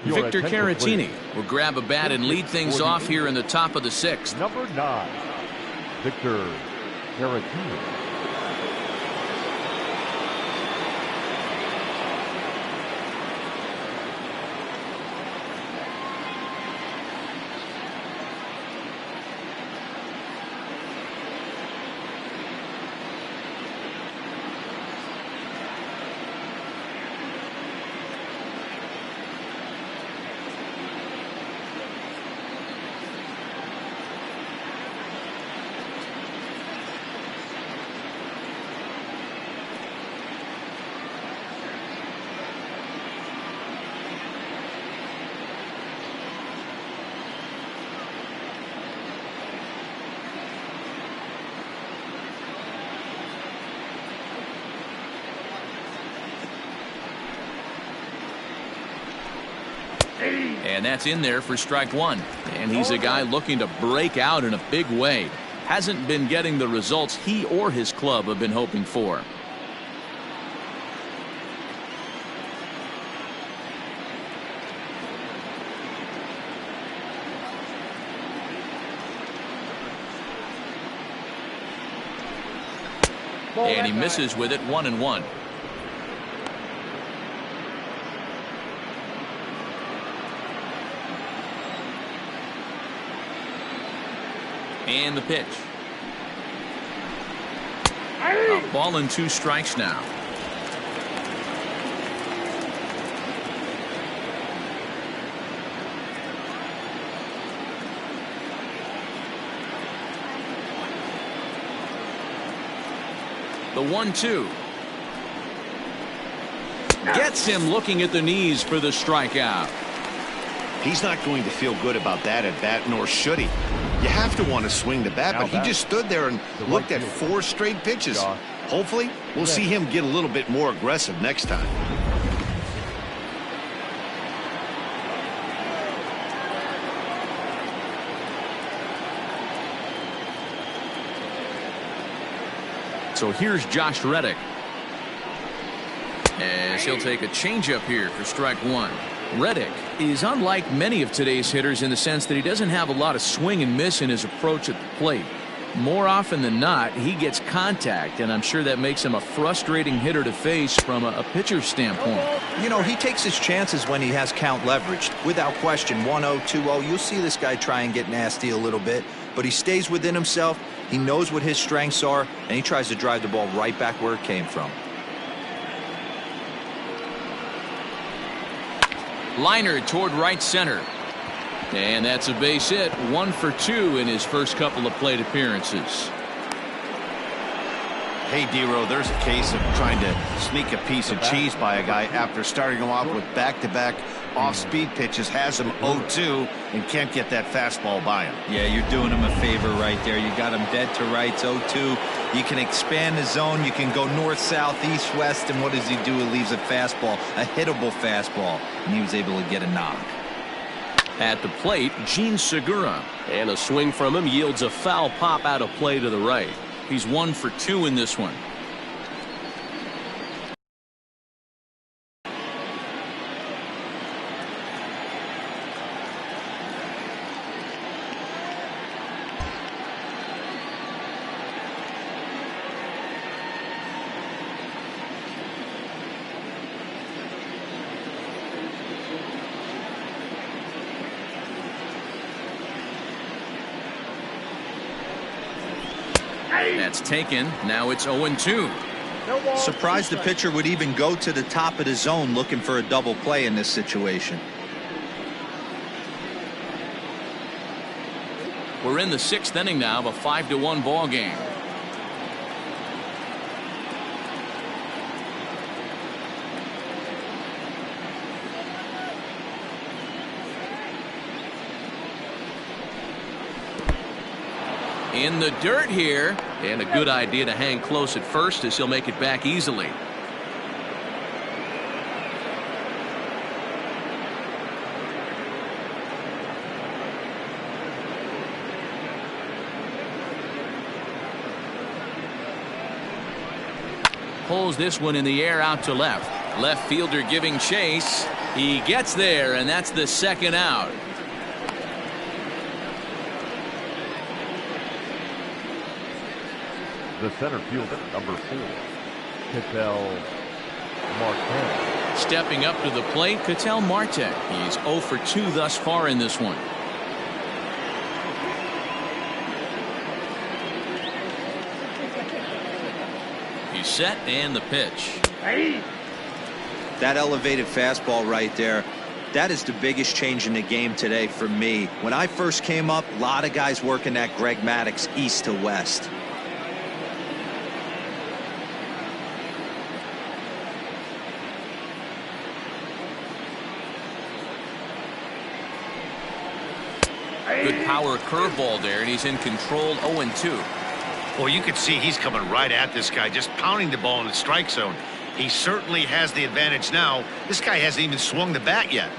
Speaker 1: Victor Caratini will grab a bat and lead things off here in the top of the 6th.
Speaker 3: Number 9, Victor Caratini.
Speaker 1: And that's in there for strike 1. And he's a guy looking to break out in a big way. Hasn't been getting the results he or his club have been hoping for. And he misses with it, 1-1. And the pitch. A ball and 2 strikes now. The 1-2. Gets him looking at the knees for the strikeout.
Speaker 2: He's not going to feel good about that at bat, nor should he. You have to want to swing the bat, but he just stood there and looked at 4 straight pitches. Hopefully, we'll see him get a little bit more aggressive next time.
Speaker 1: So here's Josh Reddick. As he'll take a changeup here for strike 1. Reddick is unlike many of today's hitters in the sense that he doesn't have a lot of swing and miss in his approach at the plate. More often than not, he gets contact, and I'm sure that makes him a frustrating hitter to face from a pitcher's standpoint.
Speaker 4: You know, he takes his chances when he has count leveraged. Without question, 1-0, 2-0, you'll see this guy try and get nasty a little bit, but he stays within himself. He knows what his strengths are, and he tries to drive the ball right back where it came from.
Speaker 1: Liner toward right center. And that's a base hit. 1 for 2 in his first couple of plate appearances.
Speaker 2: Hey, D-Row, there's a case of trying to sneak a piece of cheese by a guy after starting him off with back-to-back off-speed pitches, has him 0-2, and can't get that fastball by him.
Speaker 4: Yeah, you're doing him a favor right there. You got him dead to rights, 0-2. You can expand the zone. You can go north, south, east, west, and what does he do? He leaves a fastball, a hittable fastball, and he was able to get a knock.
Speaker 1: At the plate, Gene Segura. And a swing from him yields a foul pop out of play to the right. He's 1 for 2 in this one. That's taken. Now it's 0-2.
Speaker 4: Surprised the pitcher would even go to the top of the zone looking for a double play in this situation.
Speaker 1: We're in the 6th inning now of a 5-1 ball game. In the dirt here, and a good idea to hang close at first as he'll make it back easily. Pulls this one in the air out to left. Left fielder giving chase. He gets there, and that's the 2nd out.
Speaker 3: The center fielder, number 4, Ketel Marte.
Speaker 1: Stepping up to the plate, Ketel Marte. He's 0 for 2 thus far in this one. He's set, and the pitch.
Speaker 4: That elevated fastball right there, that is the biggest change in the game today for me. When I first came up, a lot of guys working that Greg Maddux east to west.
Speaker 1: Good power curveball there, and he's in control. 0-2.
Speaker 2: Well, you can see he's coming right at this guy, just pounding the ball in the strike zone. He certainly has the advantage now. This guy hasn't even swung the bat yet.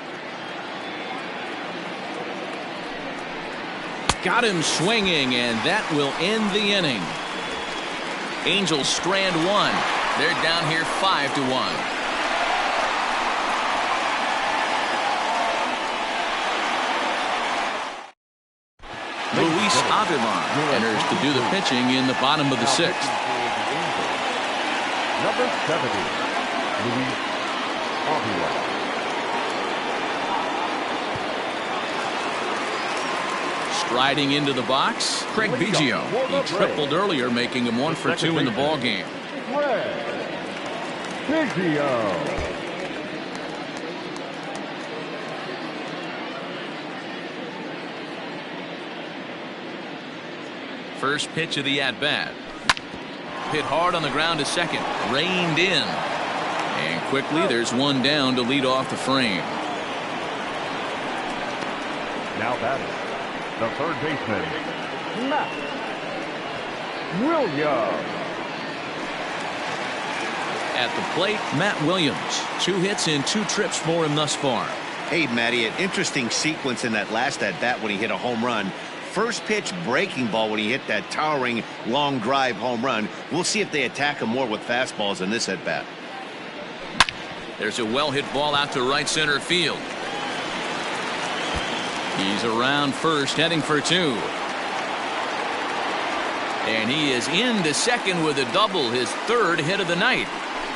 Speaker 1: Got him swinging, and that will end the inning. Angels strand 1. They're down here 5-1. Luis Avila enters to do the pitching in the bottom of the 6th.
Speaker 3: Number 70, Luis Avila.
Speaker 1: Striding into the box, Craig Biggio. He tripled earlier, making him 1 for 2 in the ball game.
Speaker 3: Biggio.
Speaker 1: First pitch of the at-bat. Hit hard on the ground to second. Reined in. And quickly there's one down to lead off the frame.
Speaker 3: Now batting, the third baseman, Matt Williams.
Speaker 1: At the plate, Matt Williams. 2 hits in 2 trips for him thus far.
Speaker 2: Hey, Matty, an interesting sequence in that last at-bat when he hit a home run. First pitch breaking ball when he hit that towering long drive home run. We'll see if they attack him more with fastballs in this at-bat.
Speaker 1: There's a well-hit ball out to right center field. He's around first, heading for 2. And he is into second with a double, his 3rd hit of the night.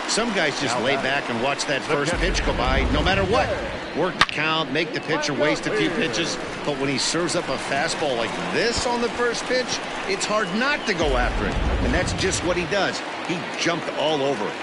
Speaker 2: Some guys just lay back and watch that first pitch go by no matter what. Work the count, make the pitcher waste a few pitches, but when he serves up a fastball like this on the first pitch, it's hard not to go after it. And that's just what he does. He jumped all over it.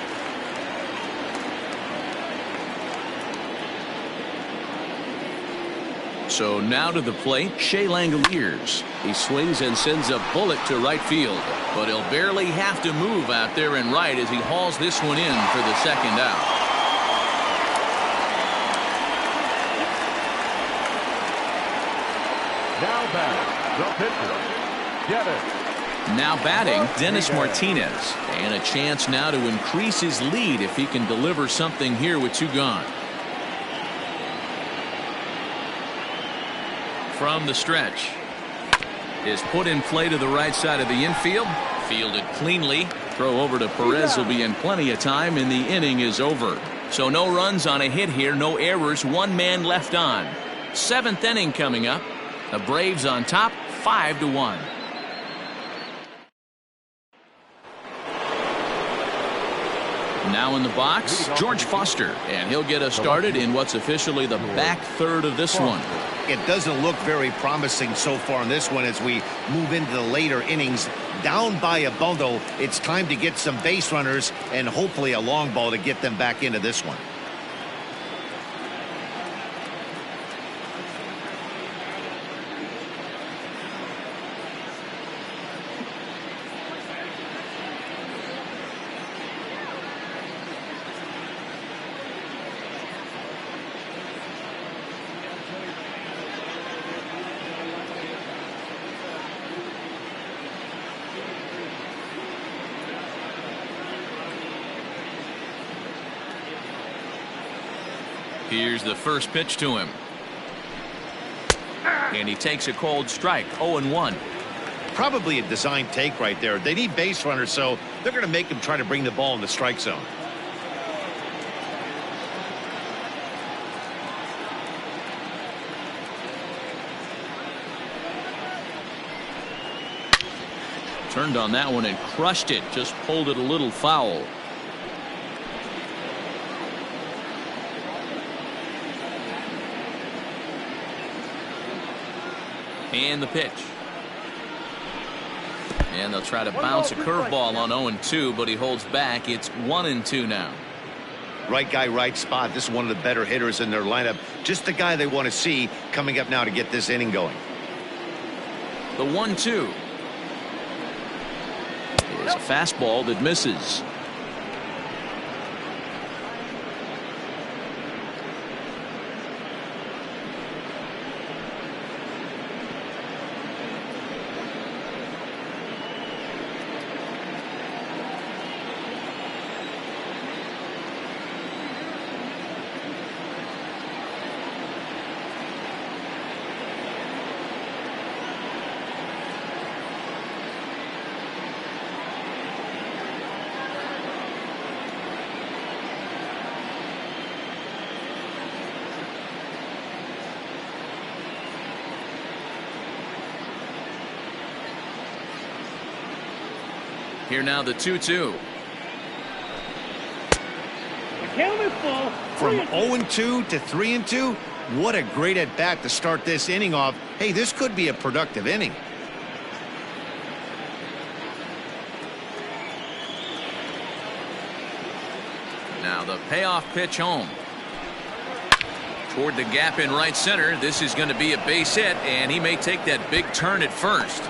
Speaker 1: So now to the plate, Shea Langoliers. He swings and sends a bullet to right field, but he'll barely have to move out there in right as he hauls this one in for the 2nd out.
Speaker 3: Now batting, the pitcher, get it.
Speaker 1: Now batting, Dennis Martinez, and a chance now to increase his lead if he can deliver something here with 2 gone. From the stretch is put in play to the right side of the infield. Fielded cleanly. Throw over to Perez will be in plenty of time, and the inning is over. So no runs on a hit here, no errors, one man left on. 7th inning coming up. The Braves on top, 5-1. Now in the box, George Foster, and he'll get us started in what's officially the back third of this one.
Speaker 2: It doesn't look very promising so far in this one as we move into the later innings. Down by a bundle, it's time to get some base runners and hopefully a long ball to get them back into this one.
Speaker 1: Here's the first pitch to him. And he takes a cold strike, 0-1.
Speaker 2: Probably a design take right there. They need base runners, so they're going to make him try to bring the ball in the strike zone.
Speaker 1: Turned on that one and crushed it. Just pulled it a little foul. And the pitch. And they'll try to bounce a curveball on 0-2, but he holds back. It's 1-2 now.
Speaker 2: Right guy, right spot. This is one of the better hitters in their lineup. Just the guy they want to see coming up now to get this inning going.
Speaker 1: The 1-2 is a fastball that misses. Here now the 2-2.
Speaker 2: From 0-2 to 3-2, what a great at bat to start this inning off. Hey, this could be a productive inning.
Speaker 1: Now the payoff pitch home. Toward the gap in right center. This is going to be a base hit, and he may take that big turn at first.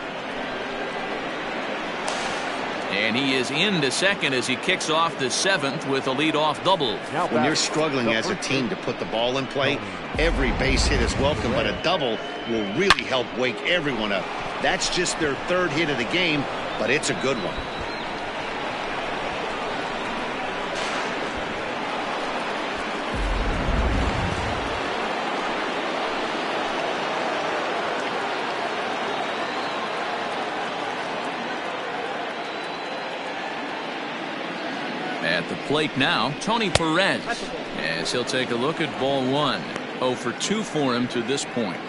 Speaker 1: And he is into second as he kicks off the 7th with a leadoff double.
Speaker 2: When you're struggling as a team to put the ball in play, every base hit is welcome, but a double will really help wake everyone up. That's just their 3rd hit of the game, but it's a good one.
Speaker 1: At the plate now, Tony Perez, as he'll take a look at ball 1. 0 for 2 for him to this point.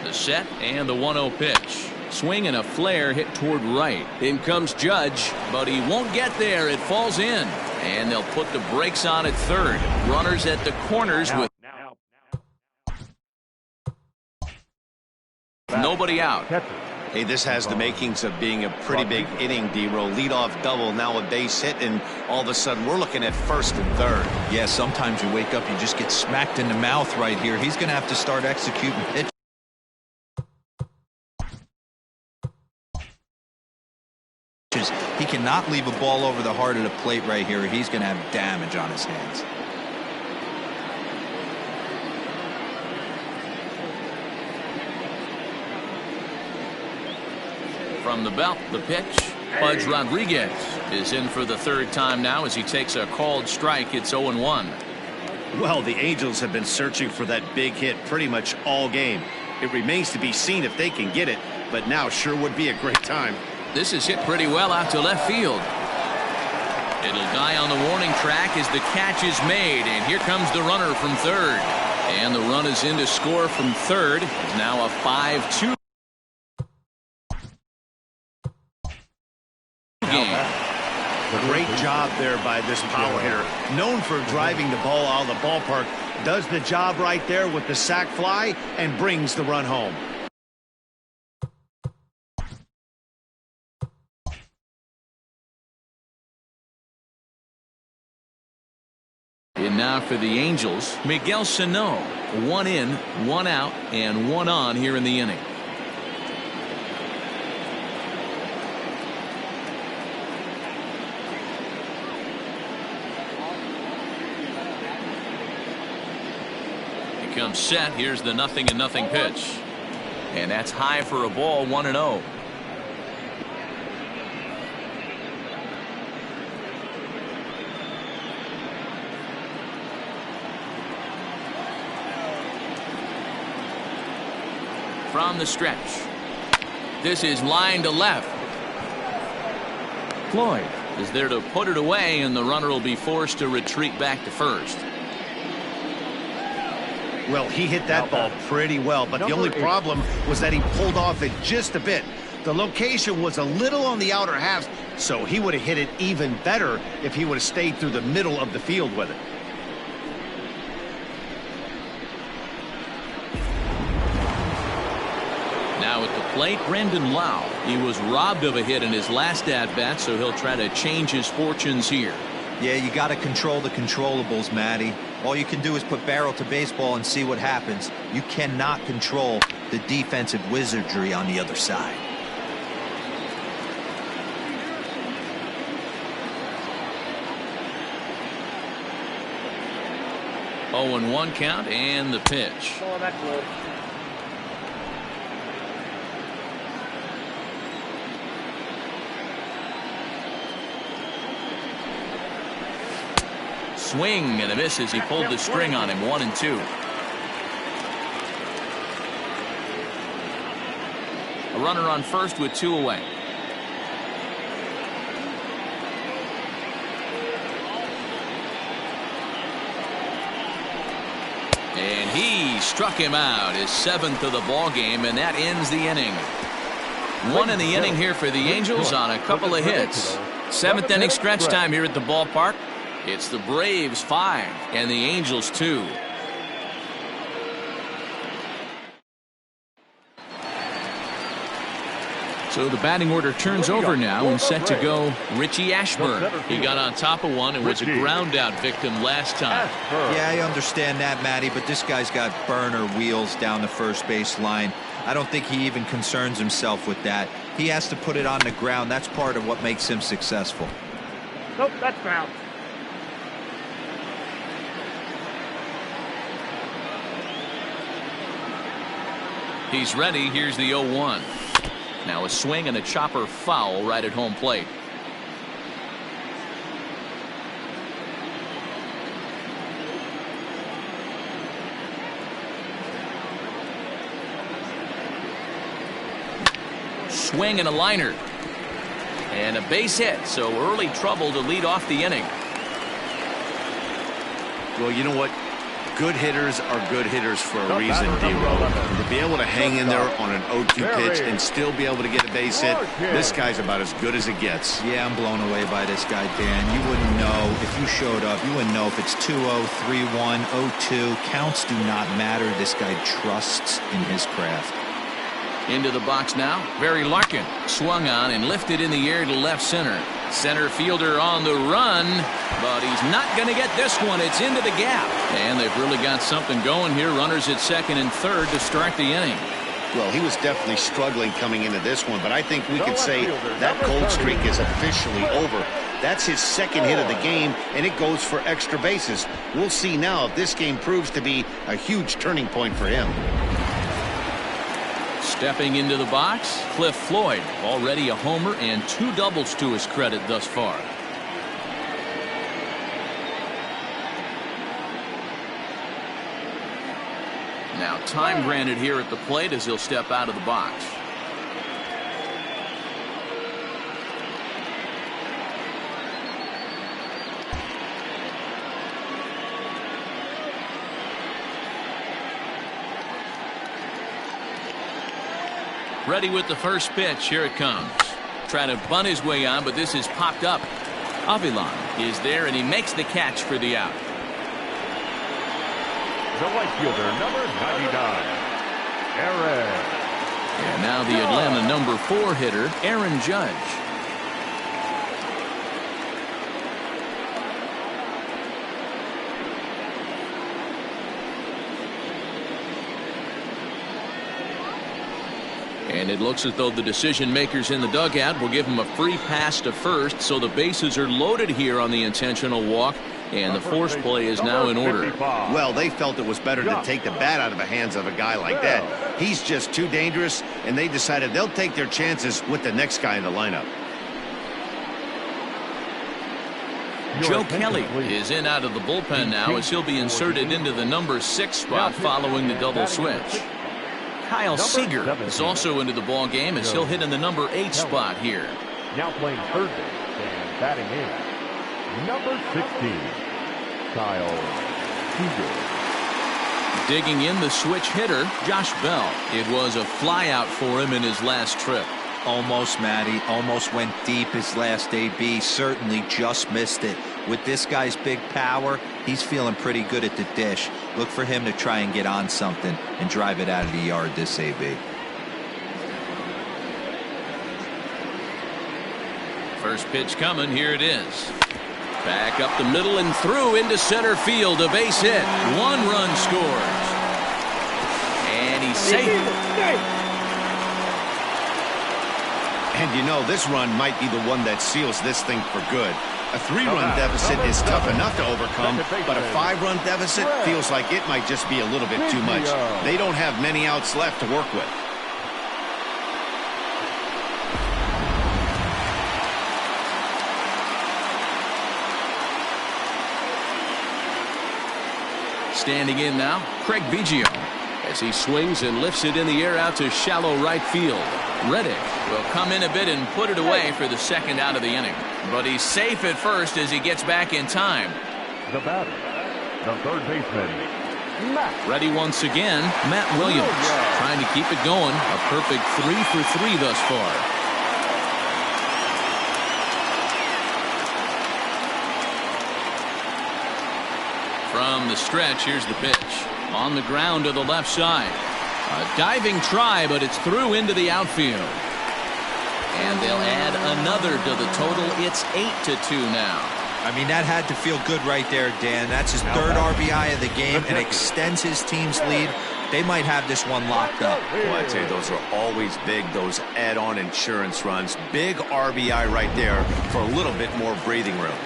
Speaker 1: The set and the 1-0 pitch. Swing and a flare hit toward right. In comes Judge, but he won't get there. It falls in. And they'll put the brakes on at third. Runners at the corners with nobody out.
Speaker 2: Hey, this has the makings of being a pretty big inning, D-Roll. Leadoff double, now a base hit, and all of a sudden we're looking at 1st and 3rd.
Speaker 4: Yeah, sometimes you wake up, you just get smacked in the mouth right here. He's going to have to start executing pitches. He cannot leave a ball over the heart of the plate right here. He's going to have damage on his hands.
Speaker 1: From the belt, the pitch. Pudge Rodriguez is in for the 3rd time now as he takes a called strike. It's 0-1.
Speaker 2: Well, the Angels have been searching for that big hit pretty much all game. It remains to be seen if they can get it, but now sure would be a great time.
Speaker 1: This is hit pretty well out to left field. It'll die on the warning track as the catch is made, and here comes the runner from third. And the run is in to score from third. It's now a 5-2 game.
Speaker 2: Great job there by this power hitter. Known for driving the ball out of the ballpark, does the job right there with the sac fly and brings the run home.
Speaker 1: And now for the Angels, Miguel Sano. 1 in, 1 out, and 1 on here in the inning. He comes set. Here's the 0-0 pitch. And that's high for a ball, 1-0. From the stretch. This is line to left. Floyd is there to put it away, and the runner will be forced to retreat back to first.
Speaker 2: Well, he hit that ball pretty well, but the only problem was that he pulled off it just a bit. The location was a little on the outer half, so he would have hit it even better if he would have stayed through the middle of the field with it.
Speaker 1: Now at the plate, Brandon Lau. He was robbed of a hit in his last at-bat, so he'll try to change his fortunes here.
Speaker 4: Yeah, you got to control the controllables, Matty. All you can do is put barrel to baseball and see what happens. You cannot control the defensive wizardry on the other side.
Speaker 1: Oh, and 1 count, and the pitch.
Speaker 5: Oh, that's low.
Speaker 1: Swing and a miss as he pulled the string on him. 1-2. A runner on first with 2 away. And he struck him out, his 7th of the ball game, and that ends the inning. 1 in the inning here for the Angels on a couple of hits. 7th inning stretch time here at the ballpark. It's the Braves 5 and the Angels 2. So the batting order turns over now, and set to go Richie Ashburn. He got on top of one and was a ground out victim last time.
Speaker 4: Yeah, I understand that, Matty, but this guy's got burner wheels down the first base line. I don't think he even concerns himself with that. He has to put it on the ground. That's part of what makes him successful.
Speaker 5: Nope, that's ground.
Speaker 1: He's ready. Here's the 0-1. Now a swing and a chopper foul right at home plate. Swing and a liner. And a base hit, so early trouble to lead off the inning.
Speaker 2: Well, you know what? Good hitters are good hitters for a reason, D-Roll. To be able to hang in there on an 0-2 pitch and still be able to get a base hit, this guy's about as good as it gets.
Speaker 4: Yeah, I'm blown away by this guy, Dan. You wouldn't know if you showed up. You wouldn't know if it's 2-0, 3-1, 0-2. Counts do not matter. This guy trusts in his craft.
Speaker 1: Into the box now. Barry Larkin swung on and lifted in the air to left center. Center fielder on the run, but he's not going to get this one. It's into the gap. And they've really got something going here. Runners at second and third to start the inning.
Speaker 2: Well, he was definitely struggling coming into this one, but I think we could say that cold streak is officially over. That's his 2nd hit of the game, and it goes for extra bases. We'll see now if this game proves to be a huge turning point for him.
Speaker 1: Stepping into the box, Cliff Floyd, already a homer and 2 doubles to his credit thus far. time granted here at the plate as he'll step out of the box. Ready with the first pitch. Here it comes. Trying to bunt his way on, but this is popped up. Avilan is there, and he makes the catch for the out.
Speaker 3: The right fielder, number 99, Aaron.
Speaker 1: And now the Atlanta number 4 hitter, Aaron Judge. And it looks as though the decision makers in the dugout will give him a free pass to first, so the bases are loaded here on the intentional walk, and the force play is now in order.
Speaker 2: Well, they felt it was better to take the bat out of the hands of a guy like that. He's just too dangerous, and they decided they'll take their chances with the next guy in the lineup.
Speaker 1: Joe Kelly is in out of the bullpen now as he'll be inserted into the number 6 spot following the double switch. Kyle Seager is also into the ball game as he'll hit in the number 8 spot here.
Speaker 3: Now playing third base and batting in, number 16, Kyle Seager.
Speaker 1: Digging in the switch hitter, Josh Bell. It was a flyout for him in his last trip.
Speaker 4: Almost, Matty. Almost went deep his last AB. Certainly just missed it. With this guy's big power, he's feeling pretty good at the dish. Look for him to try and get on something and drive it out of the yard this AB.
Speaker 1: First pitch coming. Here it is. Back up the middle and through into center field. A base hit. 1 run scores. And he's safe.
Speaker 2: And you know, this run might be the one that seals this thing for good. A 3-run deficit is tough enough to overcome, but a 5-run deficit feels like it might just be a little bit too much. They don't have many outs left to work with.
Speaker 1: Standing in now, Craig Biggio, as he swings and lifts it in the air out to shallow right field. Reddick will come in a bit and put it away for the second out of the inning. But he's safe at first as he gets back in time.
Speaker 3: The batter, the third baseman, Matt.
Speaker 1: Ready once again, Matt Williams, trying to keep it going. A perfect 3 for 3 thus far. From the stretch, here's the pitch. On the ground to the left side. A diving try, but it's through into the outfield. And they'll add another to the total. It's 8-2 now.
Speaker 4: I mean, that had to feel good right there, Dan. That's his third RBI of the game and extends his team's lead. They might have this one locked up.
Speaker 2: Well, I'd say those are always big, those add-on insurance runs. Big RBI right there for a little bit more breathing room.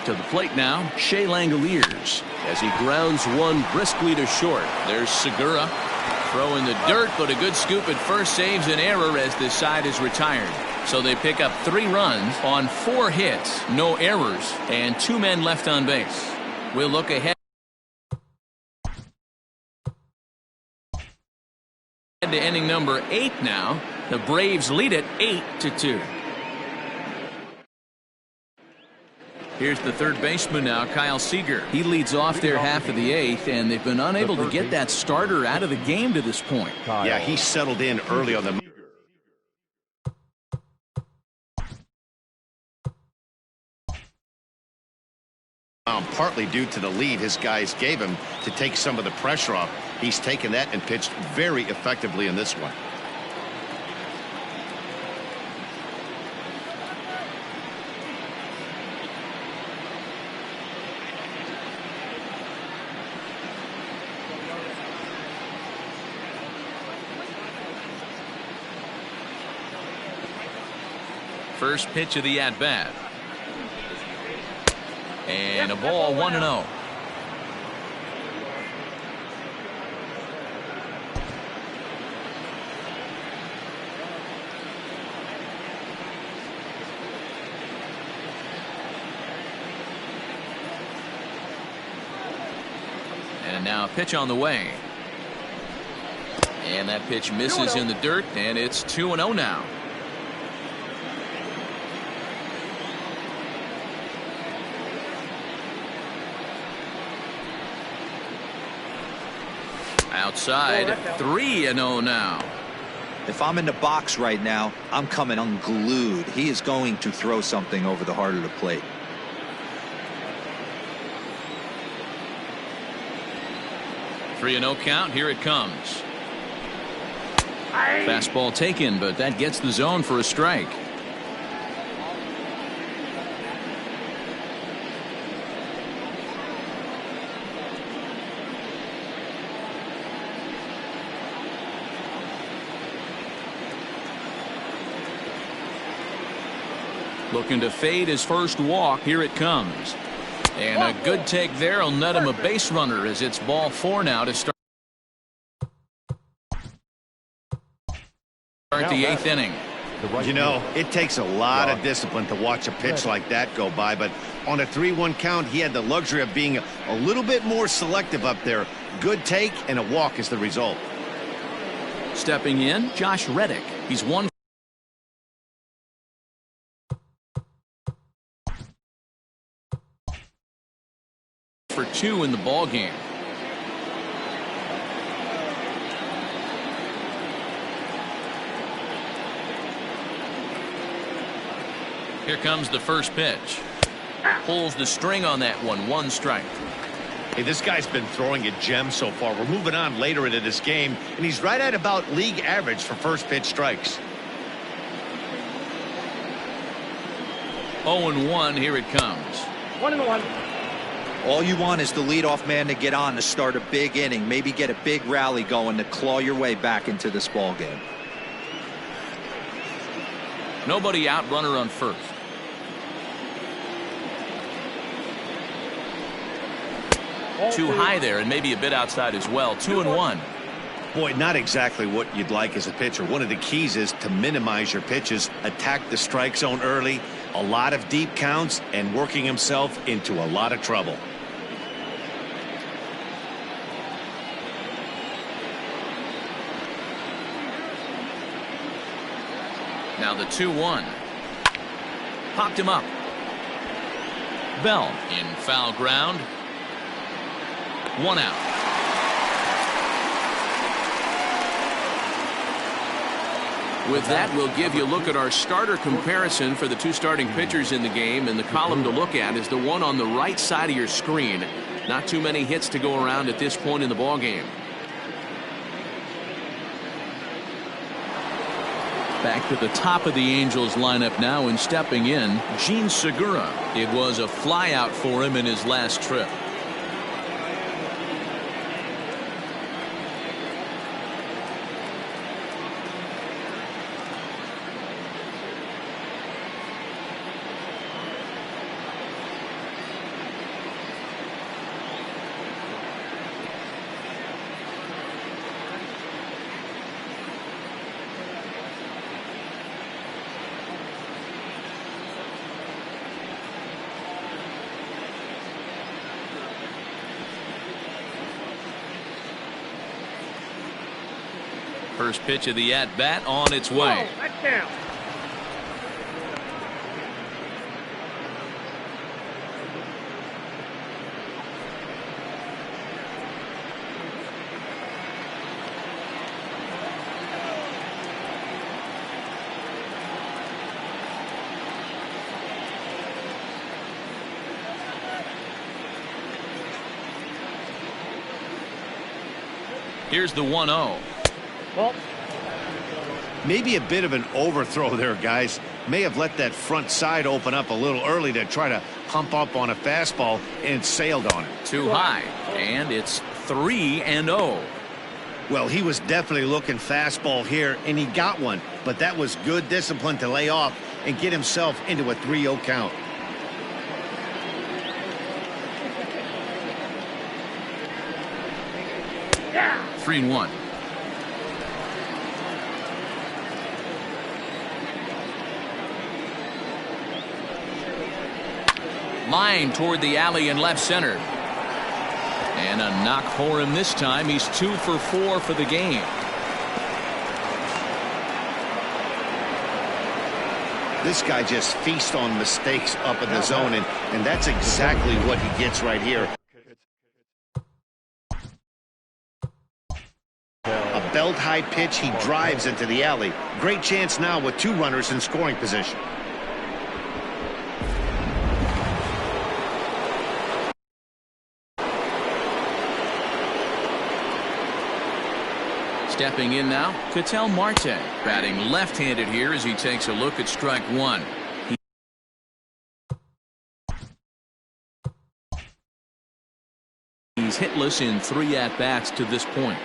Speaker 1: To the plate now, Shea Langoliers as he grounds one briskly to short. There's Segura throwing the dirt, but a good scoop at first saves an error as this side is retired. So they pick up 3 runs on 4 hits, no errors, and 2 men left on base. We'll look ahead to inning number 8 now. The Braves lead it 8-2. Here's the third baseman now, Kyle Seager. He leads off their half of the 8th, and they've been unable to get that starter out of the game to this point.
Speaker 2: Yeah, he settled in early on the partly due to the lead his guys gave him to take some of the pressure off. He's taken that and pitched very effectively in this one.
Speaker 1: First pitch of the at-bat. And a ball 1-0. And now a pitch on the way. And that pitch misses in the dirt, and it's 2-0 now. Outside, 3-0 now.
Speaker 4: If I'm in the box right now, I'm coming unglued. He is going to throw something over the heart of the plate.
Speaker 1: Three and 0 count. Here it comes. Fastball taken, but that gets the zone for a strike. Looking to fade his first walk. Here it comes. And a good take there will net him a base runner as it's ball 4 now to start the 8th inning.
Speaker 2: You know, it takes a lot of discipline to watch a pitch like that go by, but on a 3-1 count, he had the luxury of being a little bit more selective up there. Good take and a walk is the result.
Speaker 1: Stepping in, Josh Reddick. He's 1 for 2 in the ball game. Here comes the first pitch. Pulls the string on that one. 1 strike.
Speaker 2: Hey, this guy's been throwing a gem so far. We're moving on later into this game, and he's right at about league average for first pitch strikes.
Speaker 1: 0-1. Here it comes.
Speaker 5: 1-1.
Speaker 4: All you want is the leadoff man to get on to start a big inning, maybe get a big rally going to claw your way back into this ball game.
Speaker 1: Nobody out, runner on first. Too high there and maybe a bit outside as well. 2-1.
Speaker 2: Boy, not exactly what you'd like as a pitcher. One of the keys is to minimize your pitches, attack the strike zone early, a lot of deep counts, and working himself into a lot of trouble.
Speaker 1: Now the 2-1. Popped him up. Bell in foul ground. 1 out. With that, we'll give you a look at our starter comparison for the 2 starting pitchers in the game, and the column to look at is the one on the right side of your screen. Not too many hits to go around at this point in the ball game. Back to the top of the Angels lineup now, and stepping in, Gene Segura. It was a flyout for him in his last trip. First pitch of the at-bat on its way.
Speaker 5: Oh, that's down.
Speaker 1: Here's the 1-0.
Speaker 5: Well,
Speaker 2: maybe a bit of an overthrow there, guys. May have let that front side open up a little early to try to hump up on a fastball and sailed on it.
Speaker 1: Too high, and it's 3-0.
Speaker 2: Well, he was definitely looking fastball here, and he got one, but that was good discipline to lay off and get himself into a 3-0 count.
Speaker 5: yeah.
Speaker 1: 3-1. Line toward the alley in left center. And And a knock for him this time. He's 2 for 4 for the game.
Speaker 2: This guy just feasts on mistakes up in the zone, and that's exactly what he gets right here. A belt-high pitch, he drives into the alley. Great chance now with 2 runners in scoring position.
Speaker 1: Stepping in now, Ketel Marte, batting left-handed here as he takes a look at strike 1. He's hitless in 3 at-bats to this point.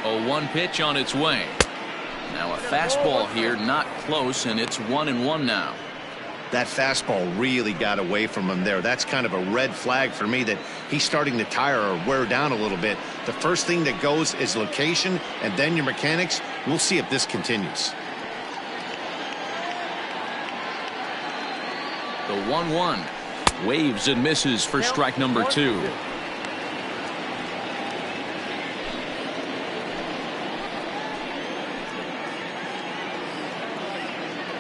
Speaker 1: A 1 pitch on its way. Now a fastball here, not close, and it's 1-1 now.
Speaker 2: That fastball really got away from him there. That's kind of a red flag for me that he's starting to tire or wear down a little bit. The first thing that goes is location, and then your mechanics. We'll see if this continues.
Speaker 1: The 1-1. Waves and misses for strike number 2.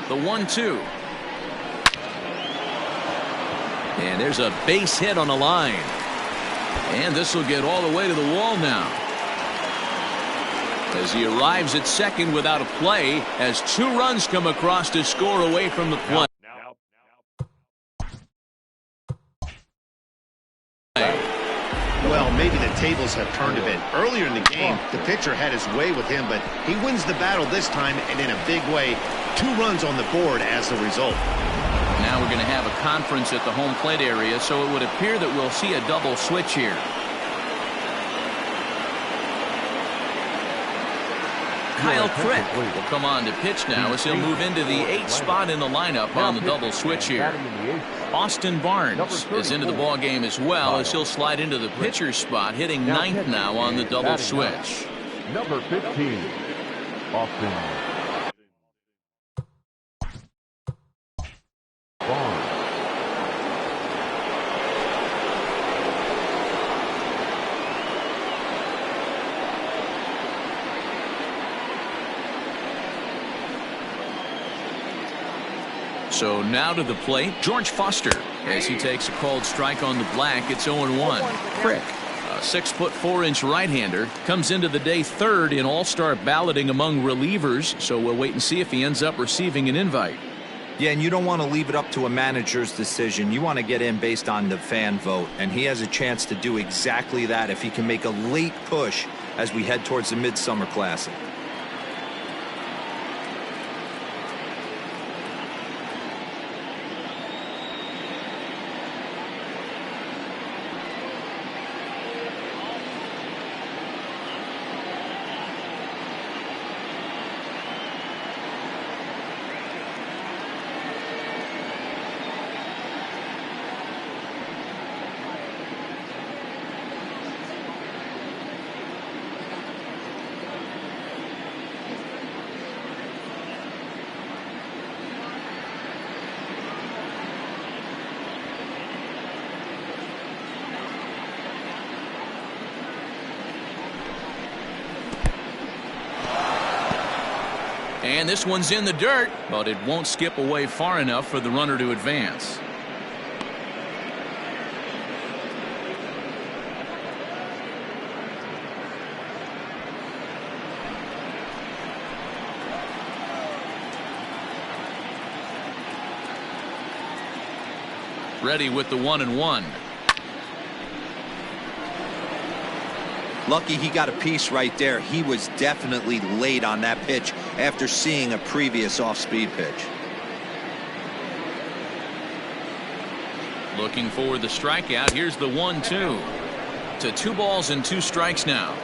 Speaker 1: The 1-2. And there's a base hit on the line. And this will get all the way to the wall now. As he arrives at second without a play, as 2 runs come across to score away from the play.
Speaker 2: Well, maybe the tables have turned a bit. Earlier in the game, the pitcher had his way with him, but he wins the battle this time, and in a big way. 2 runs on the board as the result.
Speaker 1: Now we're going to have a conference at the home plate area, so it would appear that we'll see a double switch here. Kyle Crick will come on to pitch now as he'll move into the 8th spot in the lineup on the double switch here. Austin Barnes is into the ball game as well as he'll slide into the pitcher's spot, hitting 9th now on the double switch.
Speaker 3: Number 15, Austin Barnes.
Speaker 1: So now to the plate, George Foster, as he takes a called strike on the black. It's 0-1. Crick, a 6'4" right-hander, comes into the day 3rd in all-star balloting among relievers, so we'll wait and see if he ends up receiving an invite.
Speaker 4: Yeah, and you don't want to leave it up to a manager's decision. You want to get in based on the fan vote, and he has a chance to do exactly that if he can make a late push as we head towards the Midsummer Classic.
Speaker 1: And this one's in the dirt, but it won't skip away far enough for the runner to advance. Ready with the 1-1.
Speaker 4: Lucky he got a piece right there. He was definitely late on that pitch after seeing a previous off-speed pitch.
Speaker 1: Looking for the strikeout. Here's the 1-2. To 2 balls and 2 strikes now.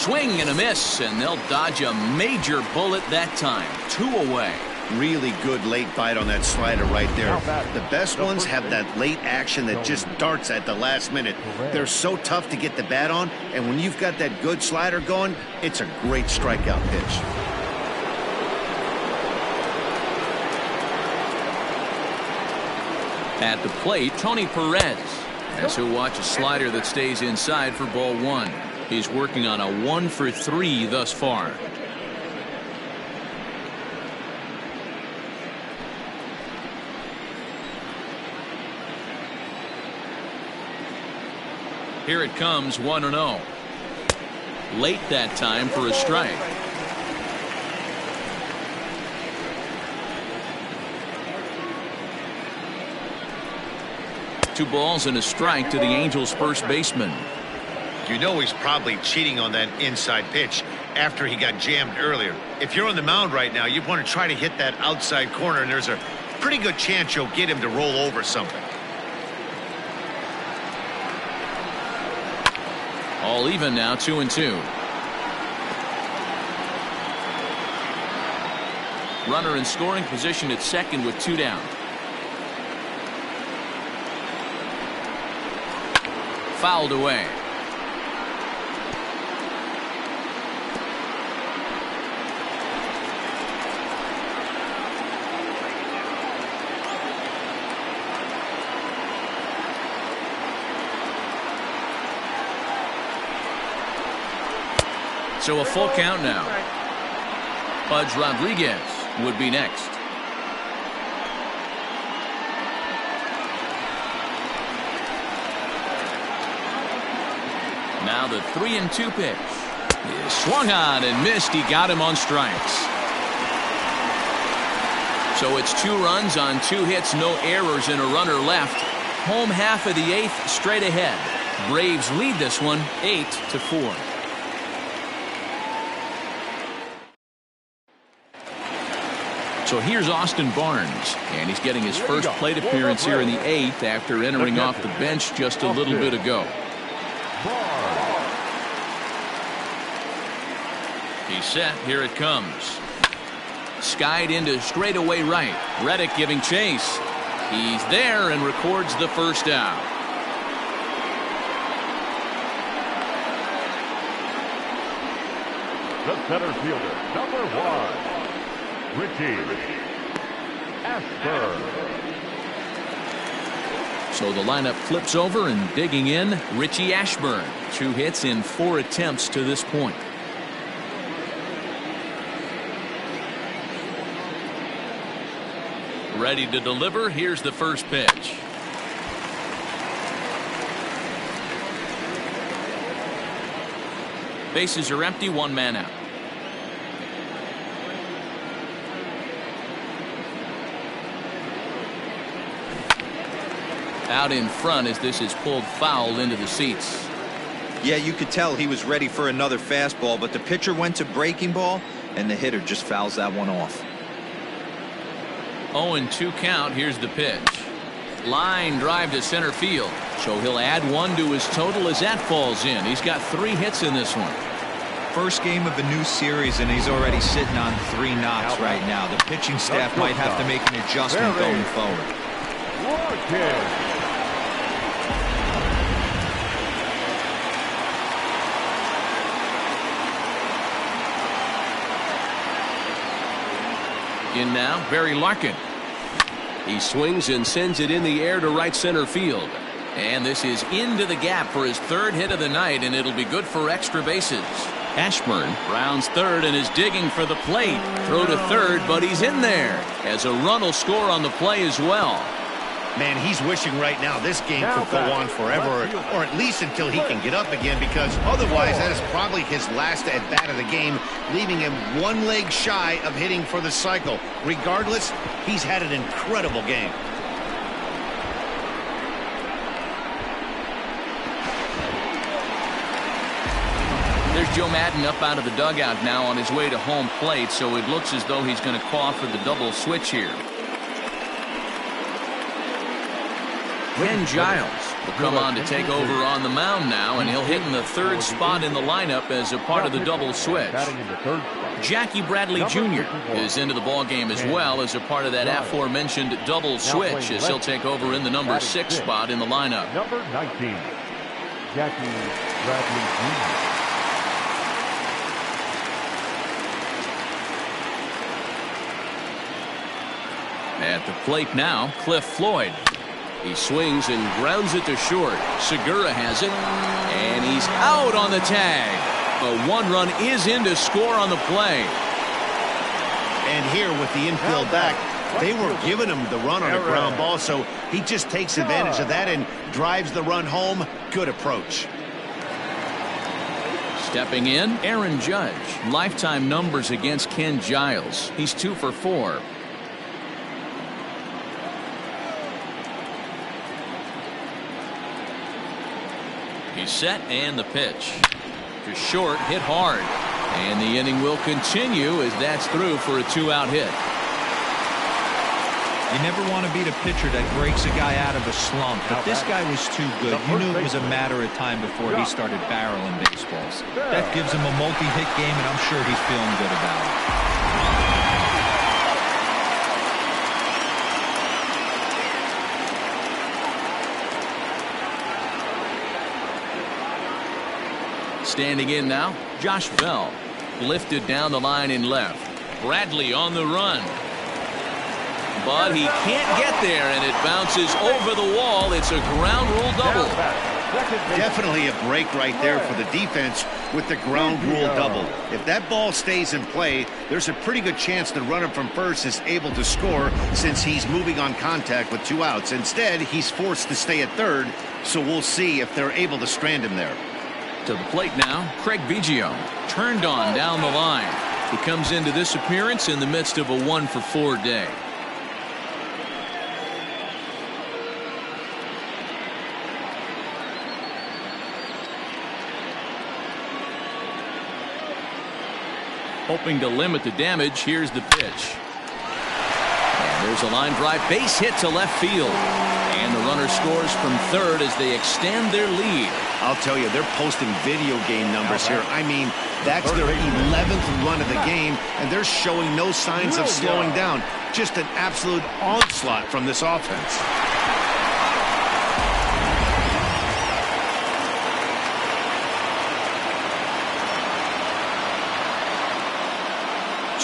Speaker 1: swing and a miss, and they'll dodge a major bullet that time. 2 away.
Speaker 2: Really good late bite on that slider right there. The best ones have that late action that just darts at the last minute. They're so tough to get the bat on, and when you've got that good slider going, it's a great strikeout pitch.
Speaker 1: At the plate, Tony Perez, as he'll watch a slider that stays inside for ball 1. He's working on a 1 for 3 thus far. Here it comes, 1-0. Late that time for a strike. Two balls and a strike to the Angels' first baseman.
Speaker 2: You know he's probably cheating on that inside pitch after he got jammed earlier. If you're on the mound right now, you want to try to hit that outside corner, and there's a pretty good chance you'll get him to roll over something.
Speaker 1: All even now, 2-2. Runner in scoring position at second with 2 down. Fouled away. So a full count now. Pudge Rodriguez would be next. Now the 3-2 pitch. He swung on and missed. He got him on strikes. So it's 2 runs on 2 hits, no errors, and a runner left. Home half of the 8th, straight ahead. Braves lead this one 8-4. So here's Austin Barnes, and he's getting his first plate appearance here in the 8th after entering off the bench just a little bit ago. He's set. Here it comes. Skied into straightaway right. Reddick giving chase. He's there and records the first out.
Speaker 3: The center fielder, number 1. Richie Ashburn.
Speaker 1: So the lineup flips over, and digging in, Richie Ashburn. 2 hits in 4 attempts to this point. Ready to deliver. Here's the first pitch. Bases are empty, 1 man out. Out in front as this is pulled foul into the seats.
Speaker 4: Yeah, you could tell he was ready for another fastball, but the pitcher went to breaking ball, and the hitter just fouls that one off.
Speaker 1: 0-2 count. Here's the pitch. Line drive to center field. So he'll add 1 to his total as that falls in. He's got 3 hits in this one.
Speaker 4: First game of a new series, and he's already sitting on 3 knocks right now. The pitching staff might have to make an adjustment going forward.
Speaker 1: In now, Barry Larkin. He swings and sends it in the air to right center field. And this is into the gap for his 3rd hit of the night, and it'll be good for extra bases. Ashburn rounds third and is digging for the plate. Throw to third, but he's in there, as a run will score on the play as well.
Speaker 2: Man, he's wishing right now this game could go on forever, or at least until he can get up again, because otherwise that is probably his last at-bat of the game, leaving him 1 leg shy of hitting for the cycle. Regardless, he's had an incredible game.
Speaker 1: There's Joe Madden up out of the dugout now on his way to home plate, so it looks as though he's going to call for the double switch here. Ken Giles will come on to take over on the mound now, and he'll hit in the third spot in the lineup as a part of the double switch. Jackie Bradley Jr. is into the ballgame as well as a part of that aforementioned double switch, as he'll take over in the number 6 spot in the lineup.
Speaker 3: Number 19, Jackie Bradley Jr.
Speaker 1: At the plate now, Cliff Floyd. He swings and grounds it to short. Segura has it, and he's out on the tag. A 1-run is in to score on the play.
Speaker 2: And here with the infield back, they were giving him the run on a ground ball, so he just takes advantage of that and drives the run home. Good approach.
Speaker 1: Stepping in, Aaron Judge. Lifetime numbers against Ken Giles. He's 2 for 4. He's set, and the pitch. To short, hit hard. And the inning will continue as that's through for a 2-out hit.
Speaker 4: You never want to beat a pitcher that breaks a guy out of a slump, but this guy was too good. You knew it was a matter of time before he started barreling baseballs. That gives him a multi-hit game, and I'm sure he's feeling good about it.
Speaker 1: Standing in now, Josh Bell. Lifted down the line in left. Bradley on the run. But he can't get there, and it bounces over the wall. It's a ground rule double.
Speaker 2: Definitely a break right there for the defense with the ground rule double. If that ball stays in play, there's a pretty good chance the runner from first is able to score since he's moving on contact with 2 outs. Instead, he's forced to stay at third, so we'll see if they're able to strand him there.
Speaker 1: To the plate now, Craig Biggio. Turned on down the line. He comes into this appearance in the midst of a 1 for 4 day. Hoping to limit the damage, here's the pitch. And there's a line drive, base hit to left field. And the runner scores from third as they extend their lead.
Speaker 2: I'll tell you, they're posting video game numbers here. I mean, that's their 11th run of the game, and they're showing no signs of slowing down. Just an absolute onslaught from this offense.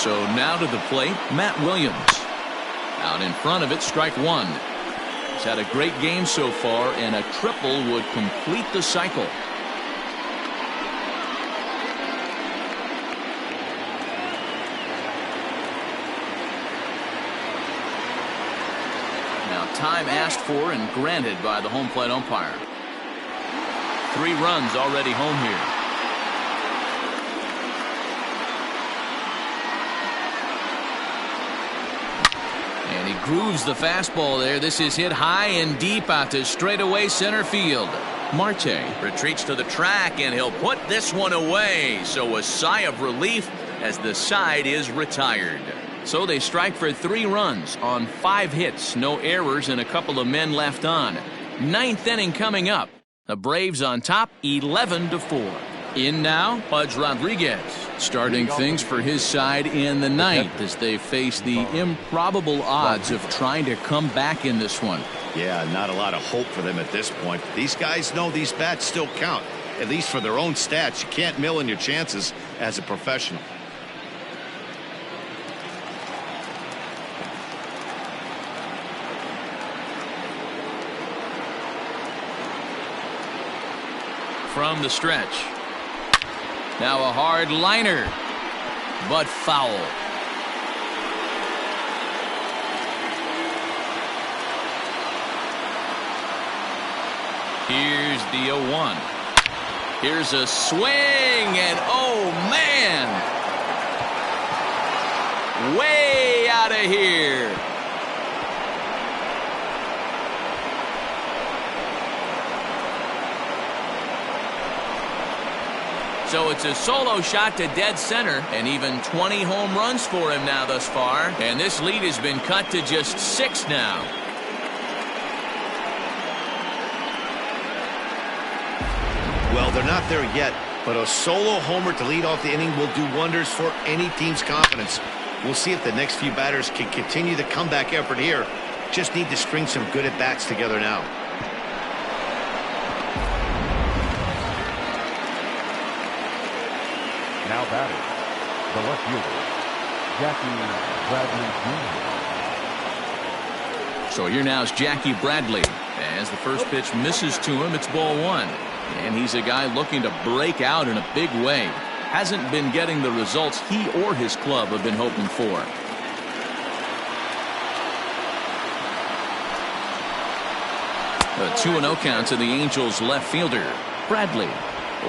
Speaker 1: So now to the plate, Matt Williams. Out in front of it, strike 1. He's had a great game so far, and a triple would complete the cycle. Now time asked for and granted by the home plate umpire. 3 runs already home here. And he grooves the fastball there. This is hit high and deep out to straightaway center field. Marte retreats to the track, and he'll put this one away. So a sigh of relief as the side is retired. So they strike for 3 runs on 5 hits. No errors and a couple of men left on. 9th inning coming up. The Braves on top 11-4. In now, Pudge Rodriguez starting things for his side in the 9th as they face the improbable odds of trying to come back in this one.
Speaker 2: Yeah, not a lot of hope for them at this point. These guys know these bats still count, at least for their own stats. You can't mill in your chances as a professional.
Speaker 1: From the stretch. Now a hard liner, but foul. Here's the 0-1. Here's a swing, and oh man! Way out of here. So it's a solo shot to dead center, and even 20 home runs for him now thus far. And this lead has been cut to just 6 now.
Speaker 2: Well, they're not there yet, but a solo homer to lead off the inning will do wonders for any team's confidence. We'll see if the next few batters can continue the comeback effort here. Just need to string some good at-bats together now.
Speaker 3: Now batting, the left fielder, Jackie Bradley Jr.
Speaker 1: So here now is Jackie Bradley. As the first pitch misses to him, it's ball one. And he's a guy looking to break out in a big way. Hasn't been getting the results he or his club have been hoping for. A 2-0 count to the Angels left fielder, Bradley,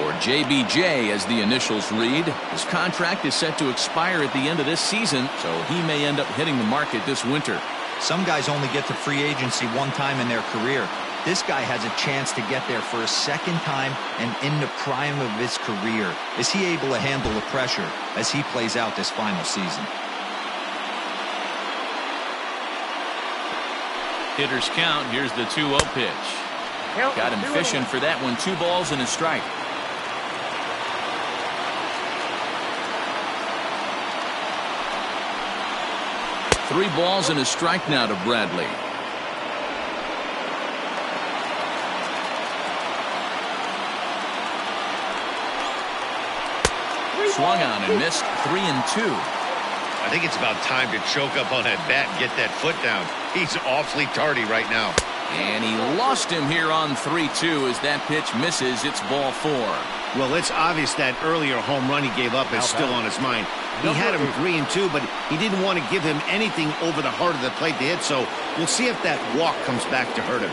Speaker 1: or JBJ as the initials read. His contract is set to expire at the end of this season, so he may end up hitting the market this winter.
Speaker 4: Some guys only get to free agency one time in their career. This guy has a chance to get there for a second time and in the prime of his career. Is he able to handle the pressure as he plays out this final season?
Speaker 1: Hitters count. Here's the 2-0 pitch. Got him fishing for that one. 2 balls and a strike. Three balls and a strike now to Bradley. Swung on and missed. 3-2.
Speaker 2: I think it's about time to choke up on that bat and get that foot down. He's awfully tardy right now.
Speaker 1: And he lost him here on 3-2 as that pitch misses. It's ball 4.
Speaker 2: Well, it's obvious that earlier home run he gave up is still on his mind. He had him 3-2, but he didn't want to give him anything over the heart of the plate to hit, so we'll see if that walk comes back to hurt him.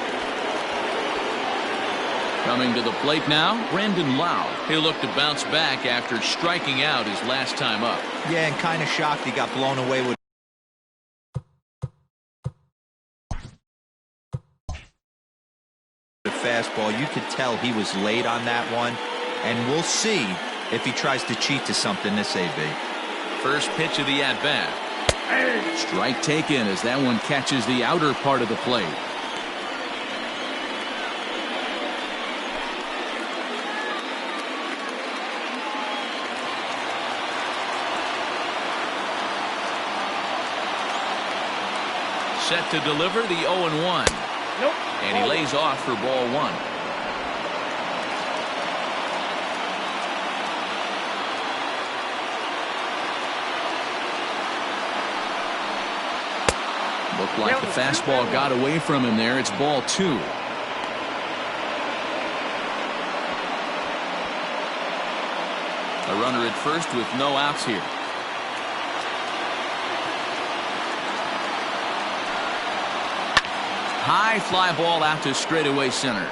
Speaker 1: Coming to the plate now, Brandon Lau. He'll look to bounce back after striking out his last time up.
Speaker 4: Yeah, and kind of shocked he got blown away with the fastball. You could tell he was late on that one, and we'll see if he tries to cheat to something this AB.
Speaker 1: First pitch of the at-bat. Strike taken as that one catches the outer part of the plate. Set to deliver the 0-1.
Speaker 5: Nope.
Speaker 1: And he lays off for ball 1. Looked like the fastball got away from him there. It's ball 2. A runner at first with no outs here. High fly ball out to straightaway center.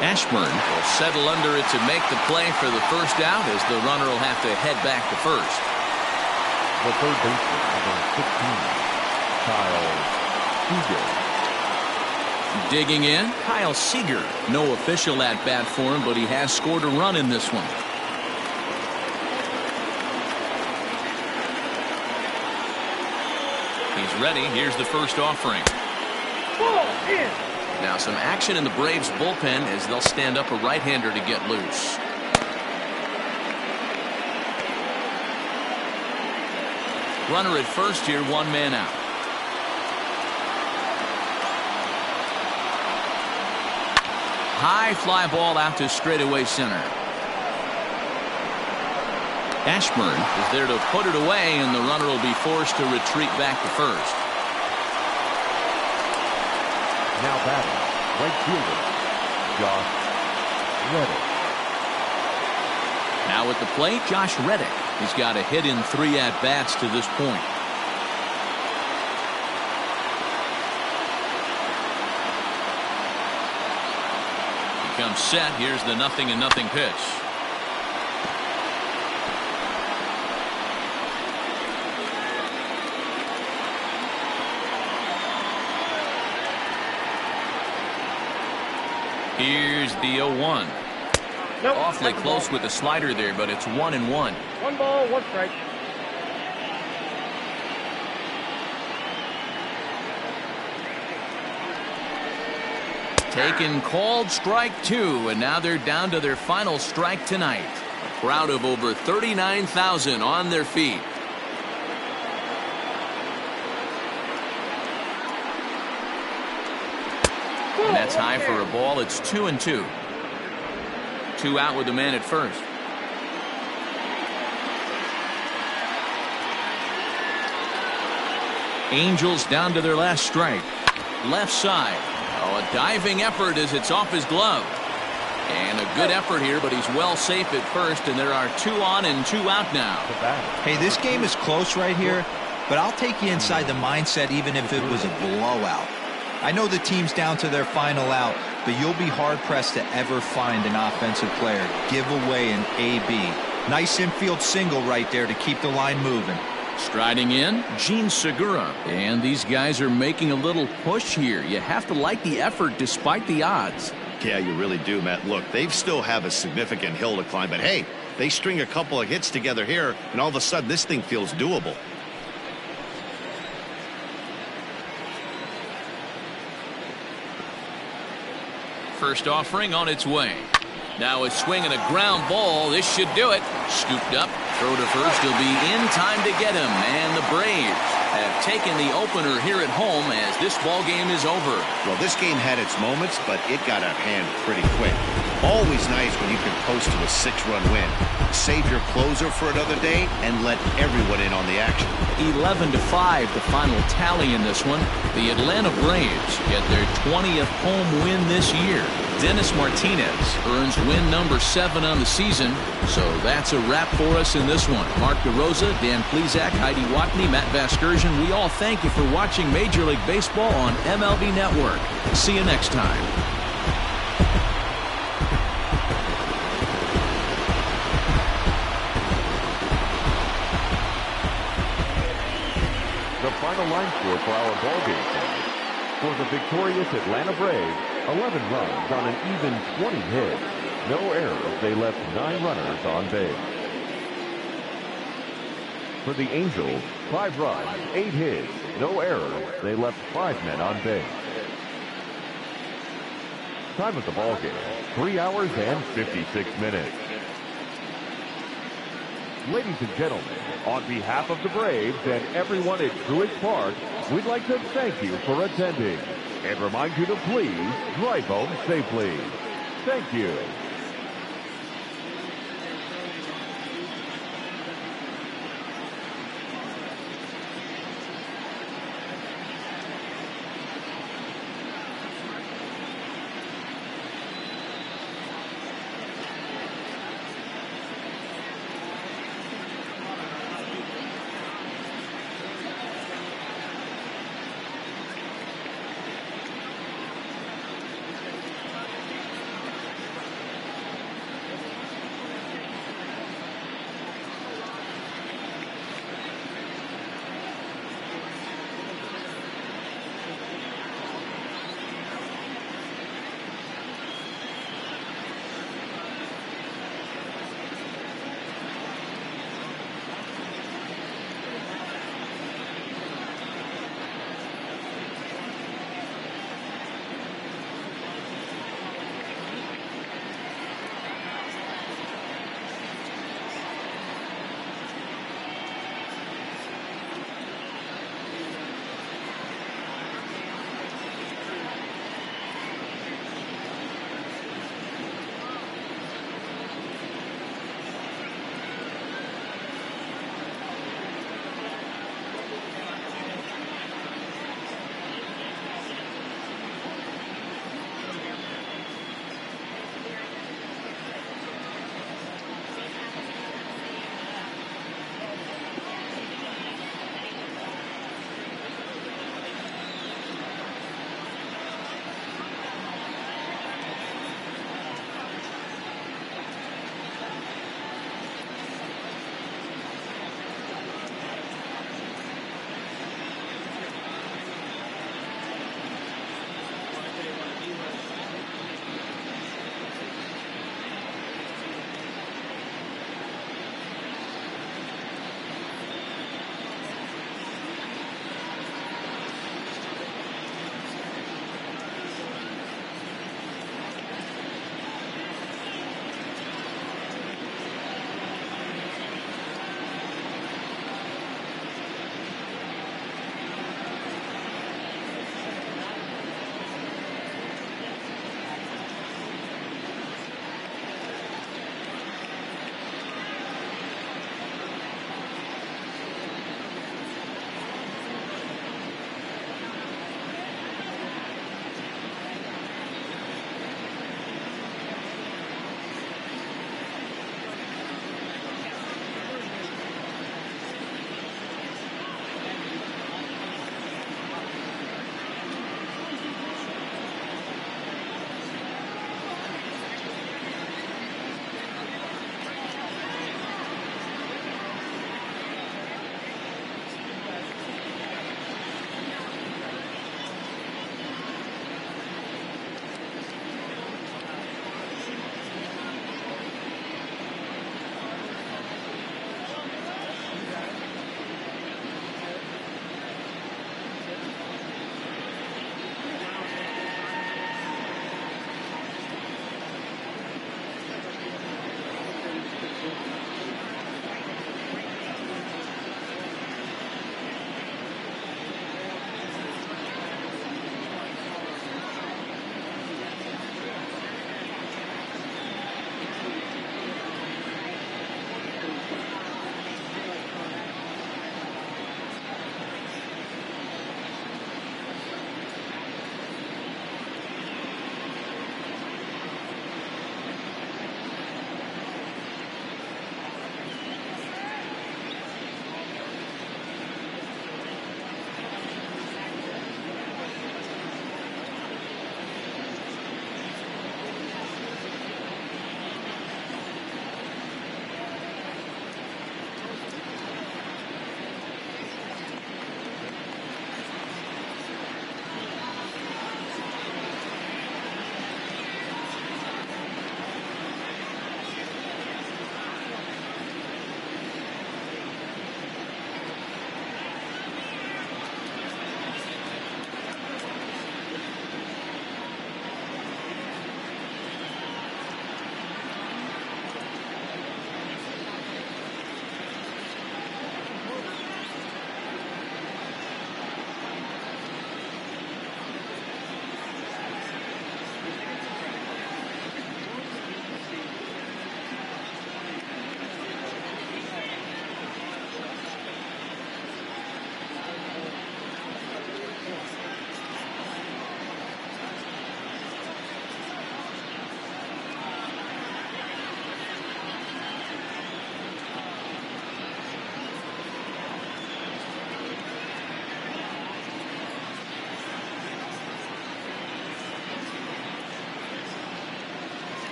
Speaker 1: Ashburn will settle under it to make the play for the first out as the runner will have to head back to first.
Speaker 3: The third baseman, number 15, Kyle Seager.
Speaker 1: Digging in, Kyle Seager. No official at-bat for him, but he has scored a run in this one. He's ready. Here's the first offering. Now some action in the Braves bullpen as they'll stand up a right-hander to get loose. Runner at first here, 1 man out. High fly ball out to straightaway center. Ashburn is there to put it away, and the runner will be forced to retreat back to first.
Speaker 3: Now batting, right fielder, Josh Reddick.
Speaker 1: Now at the plate, Josh Reddick. He's got a hit in 3 at-bats to this point. He comes set. Here's the 0-0 pitch. Here's the 0-1.
Speaker 5: Nope.
Speaker 1: Awfully close with the slider there, but it's 1-1.
Speaker 5: 1 ball, 1 strike.
Speaker 1: Taken called strike 2, and now they're down to their final strike tonight. A crowd of over 39,000 on their feet. And that's high for a ball. It's 2-2. 2 out with the man at first. Angels down to their last strike. Left side. Oh, a diving effort as it's off his glove. And a good effort here, but he's well safe at first, and there are 2 on and 2 out now.
Speaker 4: Hey, this game is close right here, but I'll take you inside the mindset even if it was a blowout. I know the team's down to their final out, but you'll be hard-pressed to ever find an offensive player give away an AB. Nice infield single right there to keep the line moving.
Speaker 1: Striding in, Gene Segura. And these guys are making a little push here. You have to like the effort despite the odds.
Speaker 2: Yeah, you really do, Matt. Look, they still have a significant hill to climb, but hey, they string a couple of hits together here, and all of a sudden this thing feels doable.
Speaker 1: First offering on its way. Now a swing and a ground ball. This should do it. Scooped up. Throw to first. He'll be in time to get him. And the Braves have taken the opener here at home as this ball game is over.
Speaker 2: Well, this game had its moments, but it got out of hand pretty quick. Always nice when you can coast to a 6-run win. Save your closer for another day and let everyone in on the action.
Speaker 1: 11-5, the final tally in this one. The Atlanta Braves get their 20th home win this year. Dennis Martinez earns win number 7 on the season. So that's a wrap for us in this one. Mark DeRosa, Dan Plesac, Heidi Watney, Matt Vasgersian, we all thank you for watching Major League Baseball on MLB Network. See you next time.
Speaker 3: The final line score for our ballgame tonight. For the victorious Atlanta Braves, 11 runs on an even 20 hits. No errors. They left 9 runners on base. For the Angels, 5 runs, 8 hits. No errors. They left 5 men on base. Time of the ballgame, 3 hours and 56 minutes. Ladies and gentlemen, on behalf of the Braves and everyone at Truist Park, we'd like to thank you for attending and remind you to please drive home safely. Thank you.